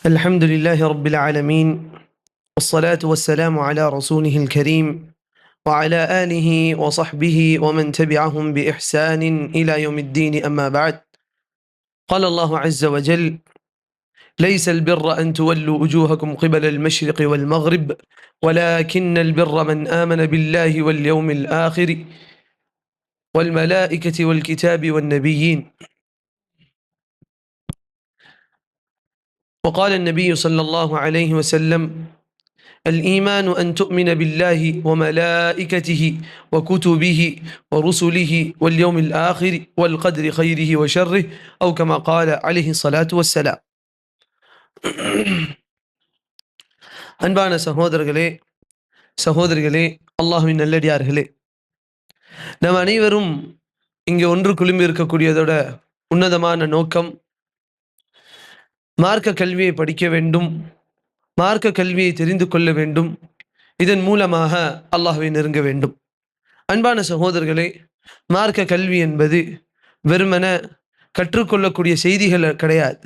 الحمد لله رب العالمين والصلاة والسلام على رسوله الكريم وعلى آله وصحبه ومن تبعهم بإحسان إلى يوم الدين أما بعد. قال الله عز وجل: ليس البر أن تولوا وجوهكم قبل المشرق والمغرب ولكن البر من آمن بالله واليوم الآخر والملائكة والكتاب والنبيين. وقال النبي صلى الله عليه وسلم: الإيمان أن تؤمن بالله وملائكته وكتبه ورسله واليوم الآخر والقدر خيره وشره أو كما قال عليه الصلاة والسلام. அன்பான சகோதரர்களே, சகோதரிகளே, அல்லாஹ்வின் நல்லடியார்களே, நாம் அனைவரும் இங்கே ஒன்று குழும்பி இருக்கக்கூடியதோட உன்னதமான நோக்கம் மார்க்க கல்வியை படிக்க வேண்டும், மார்க்க கல்வியை தெரிந்து கொள்ள வேண்டும், இதன் மூலமாக அல்லாஹ்வை நெருங்க வேண்டும். அன்பான சகோதரர்களே, மார்க்க கல்வி என்பது வெறுமன கற்றுக்கொள்ளக்கூடிய செய்திகள் கிடையாது.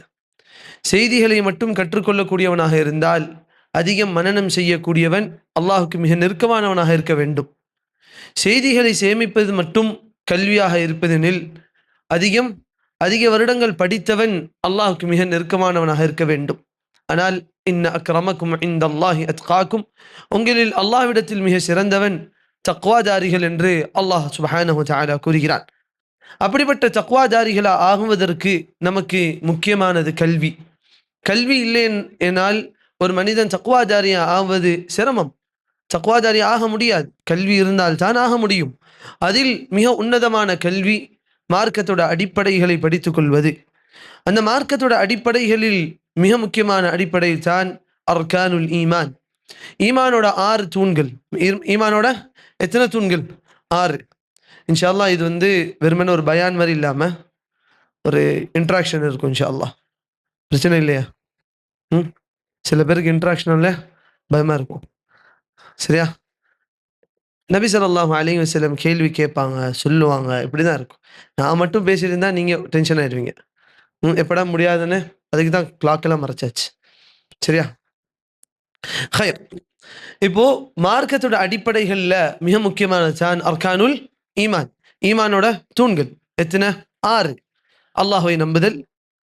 செய்திகளை மட்டும் கற்றுக்கொள்ளக்கூடியவனாக இருந்தால் அதிகம் மனனம் செய்யக்கூடியவன் அல்லாஹுக்கு மிக நெருக்கமானவனாக இருக்க வேண்டும். செய்திகளை சேமிப்பது மட்டும் கல்வியாக இருப்பதெனில் அதிக வருடங்கள் படித்தவன் அல்லாஹுக்கு மிக நெருக்கமானவனாக இருக்க வேண்டும். ஆனால் இன்ன அக்ரமக்கும் இந்தல்லாஹி அத்காக்கும், உங்களில் அல்லாஹ்விடத்தில் மிக சிறந்தவன் தக்வாதாரிகள் என்று அல்லாஹ் சுப்ஹானஹு வ தஆலா கூறுகிறான். அப்படிப்பட்ட தக்வாதாரிகளா ஆகுவதற்கு நமக்கு முக்கியமானது கல்வி. கல்வி இல்லை என்னால் ஒரு மனிதன் தக்வாதாரியா ஆவது சிரமம். தக்வாதாரி ஆக முடியாது. கல்வி இருந்தால் தான் ஆக முடியும். அதில் மிக உன்னதமான கல்வி மார்க்கத்தோட அடிப்படைகளை படித்துக் கொள்வது. அந்த மார்க்கத்தோட அடிப்படைகளில் மிக முக்கியமான அடிப்படை தான் அர்கானுல் ஈமான். ஈமானோட 6 தூண்கள். ஈமானோட எத்தனை தூண்கள்? 6. இன்ஷா அல்லாஹ் இது வெறுமனே ஒரு பயான் மாதிரி இல்லாம ஒரு இன்ட்ராக்ஷன் இருக்கும். இன்ஷா அல்லாஹ் பிரச்சனை இல்லையா? சில பேருக்கு இன்ட்ராக்ஷன்ல பயமா இருக்கும். சரியா? நபி ஸல்லல்லாஹு அலைஹி வஸல்லம் கேள்வி கேட்பாங்க, சொல்லுவாங்க, இப்படிதான் இருக்கும். நான் மட்டும் பேசியிருந்தா நீங்க டென்ஷன் ஆயிடுவீங்க. எப்படா முடியாதுன்னு அதுக்கு தான் கிளாக் எல்லாம் மறைச்சாச்சு. சரியா? ஹைர். இப்போ மார்க்கத்தோட அடிப்படைகள்ல மிக முக்கியமானது தான் அர்கானுல் ஈமான். ஈமானோட தூண்கள் எத்தனை? 6. அல்லாஹ்வை நம்புதல்,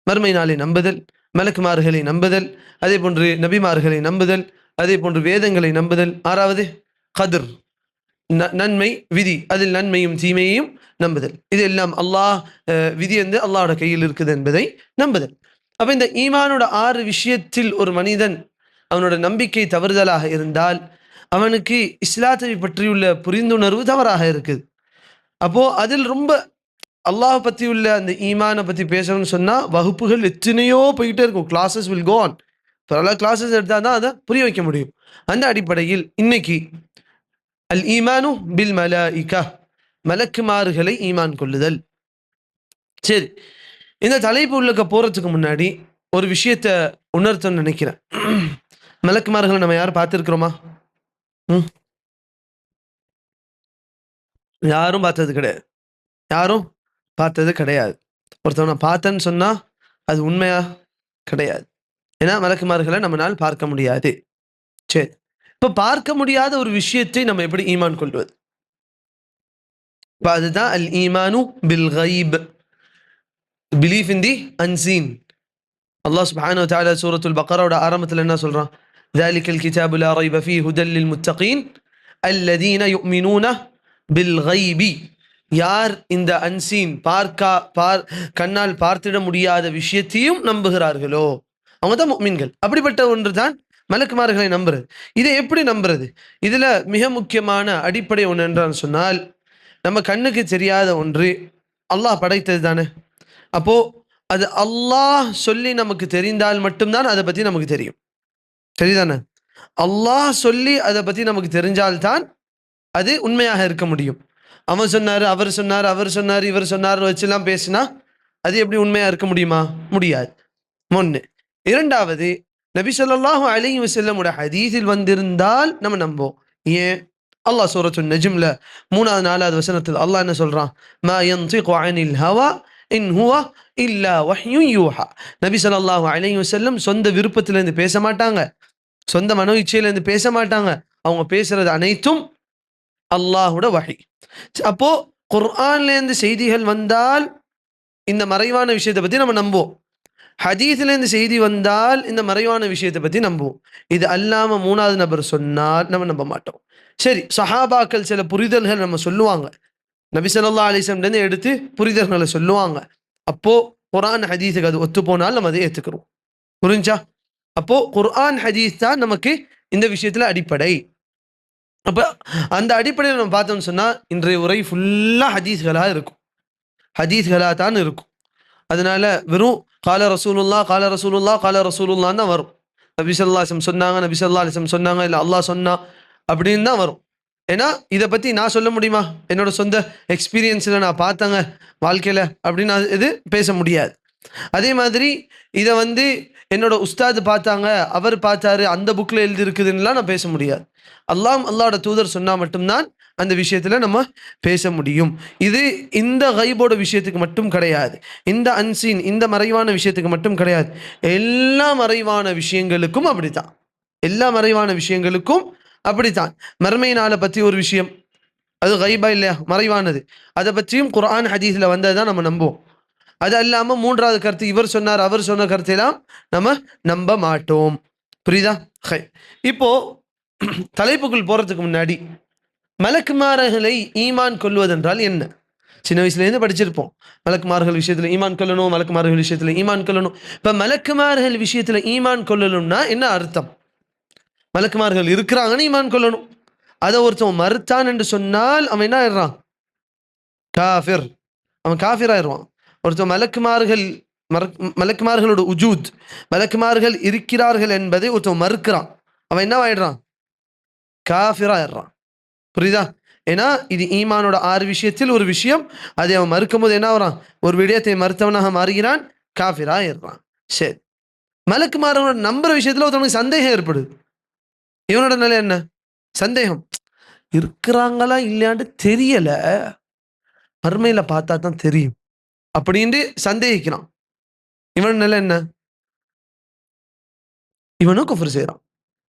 மறுமை நாளை நம்புதல், மலக்குமார்களை நம்புதல், அதே போன்று நபிமார்களை நம்புதல், அதே போன்று வேதங்களை நம்புதல். 6வது கதிர், நன்மை விதி, அதில் நன்மையும் தீமையையும் நம்புதல். இது எல்லாம் அல்லாஹ் விதி வந்து அல்லாஹோட கையில் இருக்குது என்பதை நம்புதல். அப்ப இந்த ஈமானோட 6 விஷயத்தில் ஒரு மனிதன் அவனோட நம்பிக்கை தவறுதலாக இருந்தால் அவனுக்கு இஸ்லாத்தை பற்றியுள்ள புரிந்துணர்வு தவறாக இருக்குது. அப்போ அதில் ரொம்ப அல்லாஹ் பத்தி உள்ள அந்த ஈமானை பத்தி பேசணும்னு சொன்னா வகுப்புகள் எத்தனையோ போயிட்டே இருக்கும். Classes will go on. பல கிளாஸஸ் எடுத்தா தான் அதை புரிய வைக்க முடியும். அந்த அடிப்படையில் இன்னைக்கு அல் ஈமானு பில் மலாயிகா, மலக்குமார்களை ஈமான் கொள்ளுதல். சரி, இந்த தலைப்பு உள்ளக்க போறதுக்கு முன்னாடி ஒரு விஷயத்தை உணர்த்தணும்னு நினைக்கிறேன். மலக்குமார்களை நம்ம யாரும் பார்த்துருக்கிறோமா? யாரும் பார்த்தது கிடையாது. யாரும் பார்த்தது கிடையாது. ஒருத்தவனை பார்த்தேன்னு சொன்னா அது உண்மையா கிடையாது. ஏன்னா மலக்குமார்களை நம்மளால் பார்க்க முடியாது. சரி, இப்ப பார்க்க முடியாத ஒரு விஷயத்தை நம்ம எப்படி ஈமான் கொள்வது? அதுதான் அல் ஈமானு பில் கைப், பிலீஃப் இன் தி அன்சீன். அல்லாஹ் சுப்ஹானஹு வ தஆலா சூரத்துல் பக்ராவோட ஆரம்பத்தில் என்ன சொல்றான்? ذلك الكتاب لا ريب فيه هدى للمتقين الذين يؤمنون بالغيب. யார் இந்த அன்சீன், கண்ணால் பார்த்திட முடியாத விஷயத்தையும் நம்புகிறார்களோ அவங்க தான் முஃமின்கள். அப்படிப்பட்ட ஒன்று தான் மலக்குமார்களை நம்புறது. இதை எப்படி நம்புறது? இதுல மிக முக்கியமான அடிப்படை ஒன்று என்றான்னு சொன்னால், நம்ம கண்ணுக்கு தெரியாத ஒன்று அல்லாஹ் படைத்தது தானே. அப்போ அது அல்லாஹ் சொல்லி நமக்கு தெரிந்தால் மட்டும்தான் அதை பத்தி நமக்கு தெரியும். சரிதானே? அல்லாஹ் சொல்லி அதை பத்தி நமக்கு தெரிஞ்சால்தான் அது உண்மையாக இருக்க முடியும். அவன் சொன்னாரு, அவர் சொன்னார், அவர் சொன்னார், இவர் சொன்னார் வச்செல்லாம் பேசினா அது எப்படி உண்மையா இருக்க முடியுமா? முடியாது. ஒன்று. இரண்டாவது, நபி ஸல்லல்லாஹு அலைஹி வஸல்லம் ஹதீஸில் வந்திருந்தால் நம்ம நம்புவோம். ஏன்? அல்லாஹ் சூரத்துன் நஜ்ம்ல 3வது 4வது வசனத்தில் அல்லாஹ் என்ன சொல்றான்? மா யன்திகு அனில் ஹவா இன் ஹுவ இல்லா வஹ்யுன் யூஹா. நபி ஸல்லல்லாஹு அலைஹி வஸல்லம் சொந்த விருப்பத்திலிருந்து பேச மாட்டாங்க, சொந்த மனோ இச்சையிலிருந்து பேச மாட்டாங்க. அவங்க பேசுறது அனைத்தும் அல்லாஹ்வோட வஹி. அப்போ குர்ஆன்லேருந்து செய்திகள் வந்தால் இந்த மறைவான விஷயத்தை பத்தி நம்ம நம்புவோம். ஹதீஸ்லேருந்து செய்தி வந்தால் இந்த மறைவான விஷயத்தை பத்தி நம்புவோம். இது அல்லாம மூணாவது நபர் சொன்னால் நம்ம நம்ப மாட்டோம். சரி, சஹாபாக்கள் சில புரிதல்கள் நம்ம சொல்லுவாங்க, நபி ஸல்லல்லாஹு அலைஹி வஸல்லம் எடுத்து புரிதல்களை சொல்லுவாங்க. அப்போ குர்ஆன் ஹதீஸுக்கு அது ஒத்து போனால் நம்ம அதை ஏத்துக்கிறோம். புரிஞ்சா? அப்போ குர்ஆன் ஹதீஸ் தான் நமக்கு இந்த விஷயத்துல அடிப்படை. அப்ப அந்த அடிப்படையில் நம்ம பார்த்தோம்னு சொன்னா இன்றைய உரை ஃபுல்லா ஹதீஸ்களா இருக்கும், ஹதீஸ்களா தான் இருக்கும். அதனால வெறும் கால ரசூலுல்லாஹ் கால ரசூலுல்லாஹ் கால ரசூலுல்லாஹ் தான் வரும். நபி ஸல்லல்லாஹு அலைஹி வஸல்லம் சொன்னாங்க, நபி ஸல்லல்லாஹு அலைஹி வஸல்லம் சொன்னாங்க, இல்ல அல்லாஹ் சொன்னா அப்படின்னு தான் வரும். ஏன்னா இதை பத்தி நான் சொல்ல முடியுமா? என்னோட சொந்த எக்ஸ்பீரியன்ஸ்ல நான் பார்த்தேங்க வாழ்க்கையில அப்படின்னு நான் இது பேச முடியாது. அதே மாதிரி இதை என்னோட உஸ்தாது பார்த்தாங்க, அவர் பார்த்தாரு, அந்த புக்ல எழுதி இருக்குதுன்னுலாம் நான் பேச முடியாது. அல்லாஹ்வோட தூதர் சொன்னா மட்டும்தான் அந்த விஷயத்துல நம்ம பேச முடியும். இது இந்த கைபோட விஷயத்துக்கு மட்டும் கிடையாது, இந்த அன்சீன் இந்த மறைவான விஷயத்துக்கு மட்டும் கிடையாது, எல்லா மறைவான விஷயங்களுக்கும் அப்படித்தான். எல்லா மறைவான விஷயங்களுக்கும் அப்படித்தான். மறுமை நாளை பத்தி ஒரு விஷயம், அது கைபா இல்லையா, மறைவானது. அதை பற்றியும் குர்ஆன் ஹதீஸ்ல வந்ததுதான் நம்ம நம்புவோம். அது அல்லாம மூன்றாவது கருத்து, இவர் சொன்னார் அவர் சொன்ன கருத்தையெல்லாம் நம்ம நம்ப மாட்டோம். புரியுதா? இப்போ தலைப்புக்குள் போறதுக்கு முன்னாடி மலக்குமார்களை ஈமான் கொள்வதென்றால் என்ன? சின்ன வயசுலேருந்து படிச்சிருப்போம், மலக்குமார்கள் விஷயத்துல ஈமான் கொள்ளணும், மலக்குமார்கள் விஷயத்துல ஈமான் கொள்ளணும். இப்ப மலக்குமார்கள் விஷயத்துல ஈமான் கொள்ளணும்னா என்ன அர்த்தம்? மலக்குமார்கள் இருக்கிறாங்கன்னு ஈமான் கொள்ளணும். அதை ஒருத்தன் மறுத்தான் என்று சொன்னால் அவன் என்ன ஆயிடுறான்? காஃபிர். அவன் காஃபிர் ஆயிடுவான். ஒருத்தன் மலக்குமார்களோட உஜூத், மலக்குமார்கள் இருக்கிறார்கள் என்பதை ஒருத்தன் மறுக்கிறான், அவன் என்ன ஆயிடுறான்? காஃபிர் ஆயிடுறான். புரியுதா? ஏன்னா இது ஈமானோட 6 விஷயத்தில் ஒரு விஷயம். அதை அவன் மறுக்கும் போது என்ன ஆகிறான்? ஒரு விடயத்தை மறுத்தவனாக மாறுகிறான், காஃபிர் ஆயிடுறான். சரி, மலக்குமார்களோட நம்புற விஷயத்துல ஒருத்தவனுக்கு சந்தேகம் ஏற்படுது. இவனோட நிலை என்ன? சந்தேகம். இருக்கிறாங்களா இல்லையான்னு தெரியல, மறுமையில பார்த்தா தான் தெரியும் அப்படின்னு சந்தேகிக்கிறான். இவன் நிலை என்ன? இவனும் குஃப்ர் செய்யறான்.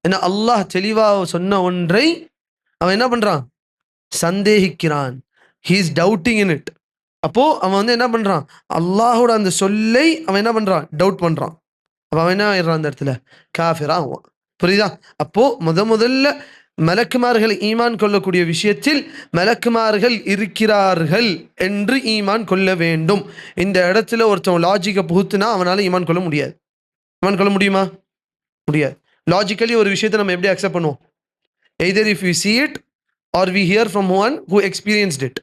ஏன்னா அல்லாஹ் தெளிவாக சொன்ன ஒன்றை அவன் என்ன பண்றான்? சந்தேகிக்கிறான். he is doubting in it. அப்போ அவன் என்ன பண்றான்? அல்லாஹோட அந்த சொல்லை அவன் என்ன பண்றான்? டவுட் பண்றான். அப்ப அவன் என்ன ஆயிடுறான்? அந்த இடத்துல காஃபிரா ஆவான். புரியுதா? அப்போ முதல்ல மலக்குமார்களை ஈமான் கொள்ளக்கூடிய விஷயத்தில் மலக்குமார்கள் இருக்கிறார்கள் என்று ஈமான் கொள்ள வேண்டும். இந்த இடத்துல ஒருத்தன் லாஜிக்கை புகுத்துனா அவனால ஈமான் கொள்ள முடியாது. ஈமான் கொள்ள முடியுமா? முடியாது. லாஜிக்கலி ஒரு விஷயத்தை நம்ம எப்படி அக்செப்ட் பண்ணுவோம்? Either if you see it or we hear from one who experienced it.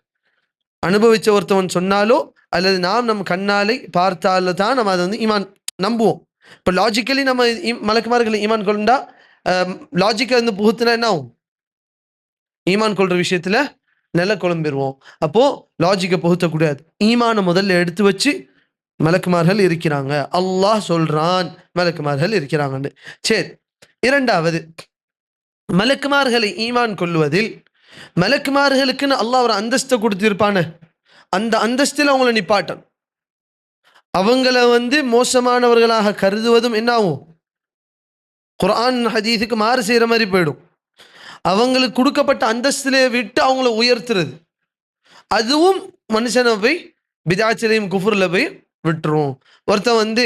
அனுபவிச்ச ஒருத்தவன் சொன்னாலோ அல்லது நாம் நம் கண்ணாலை பார்த்தால தான் நம்ம அதை ஈமான் நம்புவோம். இப்போ லாஜிக்கலி நம்ம மலக்குமார்களை ஈமான் கொண்டா லாஜிக்கை புகுத்துனா என்ன ஆகும்? ஈமான் கொள்ற விஷயத்துல நில குழம்பிடுவோம். அப்போ லாஜிக்கை புகுத்தக்கூடாது. ஈமானை முதல்ல எடுத்து வச்சு மலக்குமார்கள் இருக்கிறாங்க, அல்லாஹ் சொல்றான் மலக்குமார்கள் இருக்கிறாங்கன்னு. சரி, இரண்டாவது, மலக்குமார்களை ஈமான் கொள்வதில் மலக்குமார்களுக்குன்னு அல்லாஹ் ஒரு அந்தஸ்தை கொடுத்திருப்பான, அந்த அந்தஸ்தில் அவங்கள நிப்பாட்டன். அவங்கள மோசமானவர்களாக கருதுவதும் என்ன ஆகும்? குர்ஆன் ஹதீஸுக்கு மாறு செய்யற மாதிரி போயிடும். அவங்களுக்கு கொடுக்கப்பட்ட அந்தஸ்திலே விட்டு அவங்கள உயர்த்துறது, அதுவும் மனுஷனை போய் பிதாச்சிலையும் குஃபுர்ல போய் விட்டுரும். ஒருத்தன்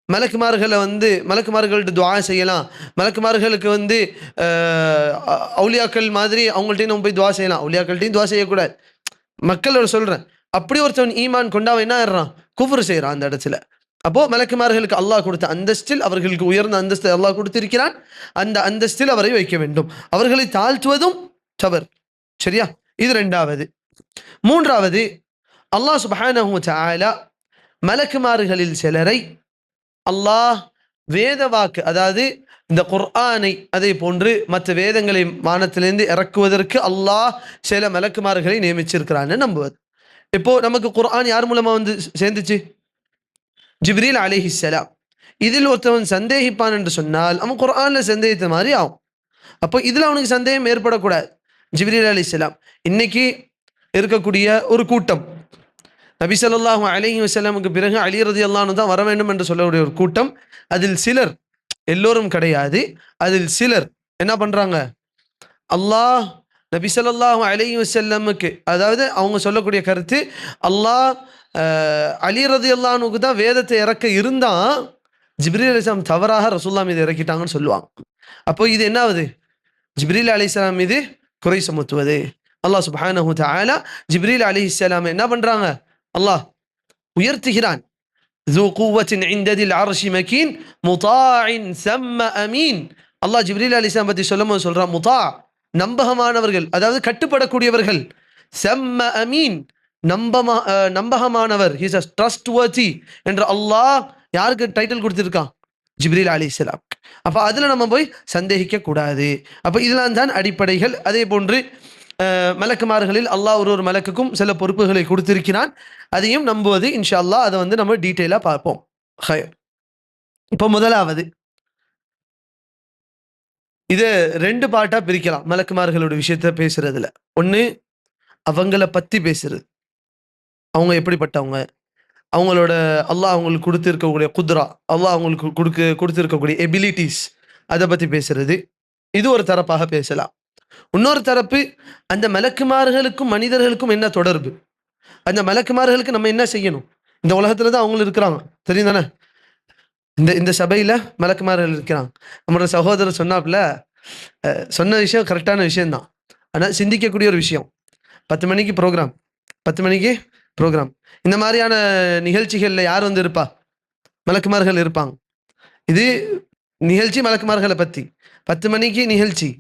மலக்குமார்களை மலக்குமார்கள்ட்ட துஆ செய்யலாம், மலக்குமார்களுக்கு அவுலியாக்கள் மாதிரி அவங்கள்ட்டையும் நம்ம போய் துஆ செய்யலாம், அவுலியாக்கள்ட்டையும் துஆ செய்யக்கூடாது, மக்களோட சொல்றேன். அப்படி ஒருத்தவன் ஈமான் கொண்டு அவன் என்ன ஆயிடுறான்? குஃப்ர் செய்யறான் அந்த இடத்துல. அப்போ மலக்குமார்களுக்கு அல்லாஹ் கொடுத்த அந்தஸ்தில் அவர்களுக்கு உயர்ந்த அந்தஸ்தை அல்லாஹ் கொடுத்திருக்கிறான். அந்த அந்தஸ்தில் அவரை வைக்க வேண்டும். அவர்களை தாழ்த்துவதும் தவறு. சரியா? இது இரண்டாவது. மூன்றாவது, அல்லாஹ் சுப்ஹானஹு வ தஆலா மலக்குமார்களில் சிலரை அல்லாஹ் வேத வாக்கு, அதாவது இந்த குர்ஆனை அதே போன்று மற்ற வேதங்களை வானத்திலிருந்து இறக்குவதற்கு அல்லாஹ் சில மலக்குமார்களை நியமிச்சிருக்கிறான்னு நம்புவது. இப்போ நமக்கு குர்ஆன் யார் மூலமா சேர்ந்துச்சு? ஜிப்ரீல் அலைஹிஸ்ஸலாம். இதில் ஒருத்தவன் சந்தேகிப்பான் என்று சொன்னால் அவன் குர்ஆன்ல சந்தேகித்த மாதிரி ஆகும். அப்போ இதுல அவனுக்கு சந்தேகம் ஏற்படக்கூடாது. ஜிப்ரீல் அலைஹிஸ்ஸலாம் இன்னைக்கு இருக்கக்கூடிய ஒரு கூட்டம் நபி ஸல்லல்லாஹு அலைஹி வஸல்லமுக்கு பிறகு அலி ரலியல்லாஹு அன்ஹு தான் வர வேண்டும் என்று சொல்லக்கூடிய ஒரு கூட்டம். அதில் சிலர், எல்லோரும் கிடையாது, அதில் சிலர் என்ன பண்றாங்க, அல்லாஹ் நபி ஸல்லல்லாஹு அலைஹி வஸல்லமுக்கு, அதாவது அவங்க சொல்லக்கூடிய கருத்து, அல்லாஹ் அலி ரலியல்லாஹு அன்ஹுக்கு தான் வேதத்தை இறக்க இருந்தா ஜிப்ரீல் அலைஹிஸ்ஸலாம் தவறாக ரசூலுல்லாஹ் மீது இறக்கிட்டாங்கன்னு சொல்லுவாங்க. அப்போ இது என்ன ஆகுது, ஜிப்ரீல் அலைஹிஸ்ஸலாம் மீது குறை சுமத்துவது. அல்லாஹ் சுப்ஹானஹு வ தஆலா ஜிப்ரீல் அலைஹிஸ்ஸலாம் என்ன பண்றாங்க, அல்லாஹ் உயர்த்துகிறான். ذو قوة عند ذي العرش مكين مطاع ثم أمين. அல்லாஹ் ஜிப்ரீல் அலைஹிஸ்ஸலாம் பத்தி சொல்லும்போது சொல்றான், முத்தா, நம்பகமானவர்கள், அதாவது கட்டுப்படக்கூடியவர்கள், செம்ம அமீன், நம்பகமானவர், ஹி இஸ் அ ட்ரஸ்ட்வர்தி என்று அல்லாஹ் யாருக்கு டைட்டில் கொடுத்திருக்கான், ஜிப்ரீல் அலைஹிஸ்ஸலாம். அப்ப அதுல நம்ம போய் சந்தேகிக்க கூடாது. அப்ப இதெல்லாம் தான் அடிப்படைகள். அதே போன்று மலக்குமார்களில் அல்லாஹ் ஒரு மலக்குக்கும் சில பொறுப்புகளை கொடுத்திருக்கிறான், அதையும் நம்புவது இன்ஷா அல்லாஹ். அதை வந்து நம்ம டீட்டெயிலா பார்ப்போம். இப்போ முதலாவது இதை 2 பார்ட்டா பிரிக்கலாம் மலக்குமார்களோட விஷயத்த பேசுறதுல. ஒன்று, அவங்கள பத்தி பேசுறது, அவங்க எப்படிப்பட்டவங்க, அவங்களோட அல்லாஹ் அவங்களுக்கு கொடுத்திருக்கக்கூடிய குத்ரா, அல்லாஹ் அவங்களுக்கு கொடுத்திருக்கக்கூடிய எபிலிட்டிஸ், அதை பத்தி பேசுறது. இது ஒரு தரப்பாக பேசலாம். இன்னொரு தரப்பு, அந்த மலக்குமார்களுக்கும் மனிதர்களுக்கும் என்ன தொடர்பு, அந்த மலக்குமார்களுக்கு நம்ம என்ன செய்யணும். இந்த உலகத்துல தான் அவங்களும் இருக்கிறாங்க, தெரியும் தானே. இந்த சபையில மலக்குமார்கள் இருக்கிறாங்க. நம்மளோட சகோதரர் சொன்னாப்புல, சொன்ன விஷயம் கரெக்டான விஷயம்தான், ஆனால் சிந்திக்கக்கூடிய ஒரு விஷயம். 10 மணிக்கு ப்ரோக்ராம், 10 மணிக்கு ப்ரோக்ராம், இந்த மாதிரியான நிகழ்ச்சிகள்ல யார் வந்து இருப்பா, மலக்குமார்கள் இருப்பாங்க. இது நிகழ்ச்சி மலக்குமார்களை பத்தி. 10 மணிக்கு நிகழ்ச்சி,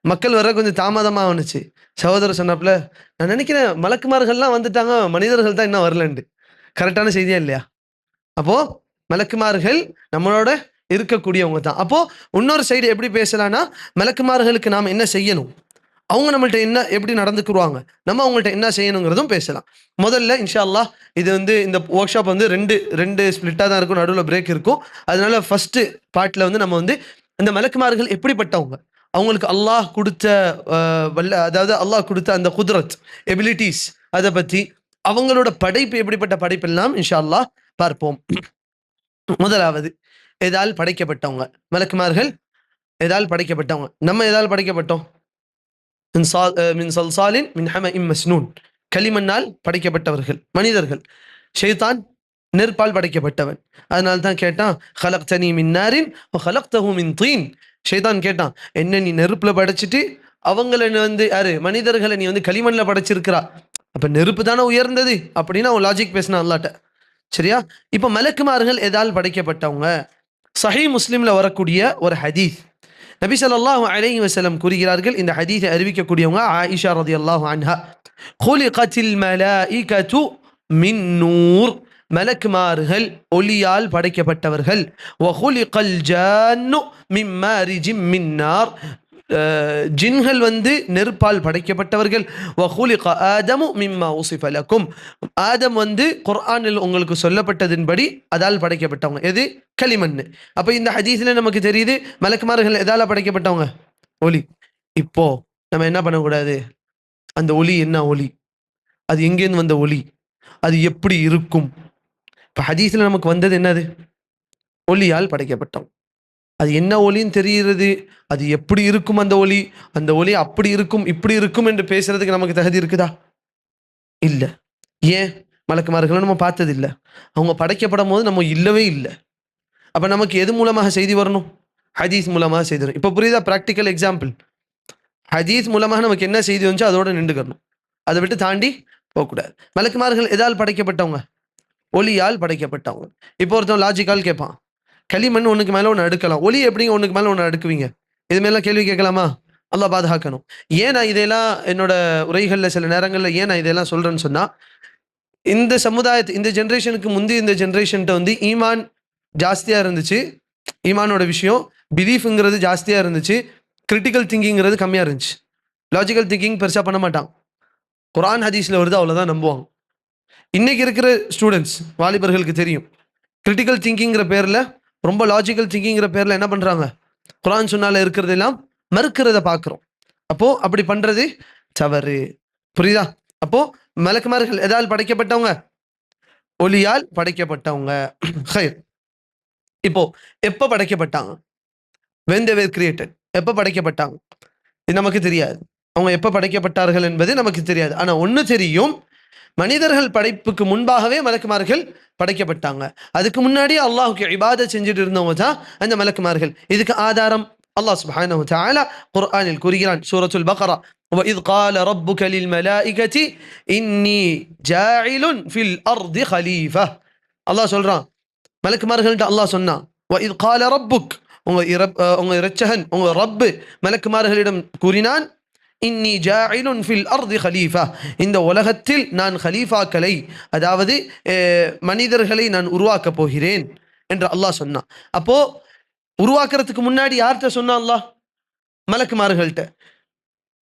மக்கள் வர கொஞ்சம் தாமதமாக வந்துச்சு. சகோதரர் சொன்னாப்புல, நான் நினைக்கிறேன் மலக்குமார்கள்லாம் வந்துட்டாங்க, மனிதர்கள் தான் இன்னும் வரலண்டு. கரெக்டான செய்தியா இல்லையா? அப்போ மலக்குமார்கள் நம்மளோட இருக்கக்கூடியவங்க தான். அப்போ இன்னொரு சைடு எப்படி பேசலாம்னா, மலக்குமார்களுக்கு நாம் என்ன செய்யணும், அவங்க நம்மள்ட்ட என்ன எப்படி நடந்துக்குருவாங்க, நம்ம அவங்கள்ட்ட என்ன செய்யணுங்கிறதும் பேசலாம். முதல்ல இன்ஷா அல்லாஹ் இது வந்து இந்த ஒர்க் ஷாப் வந்து ரெண்டு ஸ்பிளிட்டாக தான் இருக்கும், நடுவில் பிரேக் இருக்கும். அதனால ஃபர்ஸ்ட் பார்ட்டில் வந்து நம்ம வந்து இந்த மலக்குமார்கள் எப்படிப்பட்டவங்க, அவங்களுக்கு அல்லாஹ் கொடுத்த அதாவது அல்லாஹ் கொடுத்த அந்த குத்ரத், எபிலிட்டிஸ், அதை பற்றி, அவங்களோட படைப்பு எப்படிப்பட்ட படைப்பு எல்லாம் இன்ஷா அல்லாஹ் பார்ப்போம். முதலாவது, எதால் படைக்கப்பட்டவங்க மலக்குமார்கள், எதால் படைக்கப்பட்டவங்க. நம்ம எதால் படைக்கப்பட்டோம், மின் சல்சாலின் மின் ஹமஇம் மஸ்னூன், களிமண்ணால் படைக்கப்பட்டவர்கள் மனிதர்கள். ஷைத்தான் நெருப்பால் படைக்கப்பட்டவன். அதனால தான் கேட்டான், ஹலக்தனி மின் நாரின் வ ஹலக்தஹு மின் தீன். ஷைத்தான் கேட்டான், என்ன நீ நெருப்புல படைச்சிட்டு அவங்களை வந்து யாரு, மனிதர்களை நீ வந்து களிமண்ல படைச்சிருக்கிறா, அப்ப நெருப்பு தானே உயர்ந்தது அப்படின்னு அவன் லாஜிக் பேசினான் அல்லாட்ட. சரியா? இப்ப மலக்குமார்கள் எதால் படைக்கப்பட்டவங்க. சஹீஹ் முஸ்லிம்ல வரக்கூடிய ஒரு ஹதீஸ், நபி ஸல்லல்லாஹு அலைஹி வஸல்லம் கூறுகிறார்கள், இந்த ஹதீஸை அறிவிக்கக்கூடியவங்க ஆயிஷா ரலியல்லாஹு அன்ஹா, குலிகத்தில் மலாயிகத்து மின் நூர், மலக்குமார்கள் ஒளியால் படைக்கப்பட்டவர்கள். வகுலிகல் ஜான்னு மின் மாரிஜிம் மின் நார், ஜின்கள் வந்து நெருப்பால் படைக்கப்பட்டவர்கள். வகுலிக ஆதமு மிம்மா உஸிஃப லக்கும், ஆதம் வந்து குர்ஆனில் உங்களுக்கு சொல்லப்பட்டதின்படி அதால் படைக்கப்பட்டவங்க. எது? களிமண். அப்ப இந்த ஹதீஸ்ல நமக்கு தெரியுது மலக்குமார்கள் எதால படைக்கப்பட்டவங்க, ஒளி. இப்போ நம்ம என்ன பண்ணக்கூடாது, அந்த ஒளி என்ன ஒளி, அது எங்கேருந்து வந்த ஒளி, அது எப்படி இருக்கும். இப்ப ஹதீஸ்ல நமக்கு வந்தது என்னது, ஒளியால் படைக்கப்பட்டோம். அது என்ன ஒளின்னு தெரிகிறது, அது எப்படி இருக்கும் அந்த ஒளி அப்படி இருக்கும் இப்படி இருக்கும் என்று பேசுறதுக்கு நமக்கு தகுதி இருக்குதா? இல்லை. ஏன்? மலக்குமார்களை நம்ம பார்த்தது இல்லை, அவங்க படைக்கப்படும் போது நம்ம இல்லவே இல்லை. அப்ப நமக்கு எது மூலமாக செய்தி வரணும், ஹதீஸ் மூலமாக செய்தி வரும். இப்போ புரியுதா? ப்ராக்டிக்கல் எக்ஸாம்பிள், ஹதீஸ் மூலமாக நமக்கு என்ன செய்தி வந்துச்சோ அதோட நின்றுக்கணும், அதை விட்டு தாண்டி போகக்கூடாது. மலக்குமார்கள் எதால் படைக்கப்பட்டவங்க, ஒளியால் படைக்கப்பட்டவங்க. இப்போ ஒருத்தன் லாஜிக்கால் கேட்பான், களிமண் ஒன்றுக்கு மேலே ஒன்று அடுக்கலாம், ஒளி எப்படிங்க ஒன்றுக்கு மேலே ஒன்று அடுக்குவீங்க, இது மேலாம் கேள்வி கேட்கலாமா? அல்லாஹ் பாதுகாக்கணும். ஏன் நான் இதெல்லாம் என்னோட உரைகளில் சில நேரங்களில் ஏன் நான் இதெல்லாம் சொல்கிறேன்னு சொன்னால், இந்த சமுதாயத்து இந்த ஜென்ரேஷனுக்கு முந்தி இந்த ஜென்ரேஷன்ட்ட வந்து ஈமான் ஜாஸ்தியாக இருந்துச்சு, ஈமானோட விஷயம் பிலீஃப்ங்கிறது ஜாஸ்தியாக இருந்துச்சு, கிரிட்டிக்கல் திங்கிங்கிறது கம்மியாக இருந்துச்சு. லாஜிக்கல் திங்கிங் பெருசாக பண்ண மாட்டாங்க, குர்ஆன் ஹதீஸில் வருது அவ்வளோதான் நம்புவாங்க. இன்னைக்கு இருக்கிற ஸ்டூடெண்ட்ஸ் வாலிபர்களுக்கு தெரியும், கிரிட்டிக்கல் திங்கிங்கிற பேரில், ரொம்ப லாஜிக்கல் திங்கிங்கிற பேரில் என்ன பண்ணுறாங்க, குர்ஆன் சுன்னால இருக்கிறதெல்லாம் மறுக்கிறத பார்க்குறோம். அப்போது அப்படி பண்ணுறது தவறு. புரியுதா? அப்போது மலக்குமார்கள் எதால் படைக்கப்பட்டவங்க, ஒளியால் படைக்கப்பட்டவங்க. ஹைர். இப்போ எப்ப படைக்கப்பட்டாங்க? when they were created, எப்ப படைக்கப்பட்டாங்க? இது நமக்கு தெரியாது. அவங்க எப்ப படைக்கப்பட்டார்கள் என்பது நமக்கு தெரியாது. ஆனா ஒண்ணு தெரியும், மனிதர்கள் படைப்புக்கு முன்பாகவே மலக்குமார்கள் படைக்கப்பட்டாங்க. அதுக்கு முன்னாடி அல்லாஹ்வுக்கு இபாதத் செஞ்சுட்டு இருந்தவங்க தான் அந்த மலக்குமார்கள். இதுக்கு ஆதாரம் அல்லாஹ் சுப்ஹானஹு வ தஆலா குர்ஆனில் கூறுகிறான், சூரத்துல் பக்ரா, وَإِذْ قَالَ رَبُّكَ لِلْمَلَائِكَةِ إِنِّي جَاعِلٌ فِي الْأَرْضِ خَلِيفَةً. அல்லாஹ் சொல்றான், மலக்குமார்கள்ட்ட அல்லாஹ் சொன்னான், وَإِذْ قَالَ رَبُّكَ, உங்க இரட்சகன் உங்க ரப்பு மலக்குமார்களிடம் கூறினான், இன்னி ஜாயிலுன் ஃபில் அர்தி ஹலீஃபா, இந்த உலகத்தில் நான் ஹலீஃபாக்களை, அதாவது மனிதர்களை நான் உருவாக்கப் போகிறேன் என்று அல்லாஹ் சொன்னான். அப்போ உருவாக்குறதுக்கு முன்னாடி யார்கிட்ட சொன்னான் அல்லாஹ்? மலக்குமார்கள்ட்ட.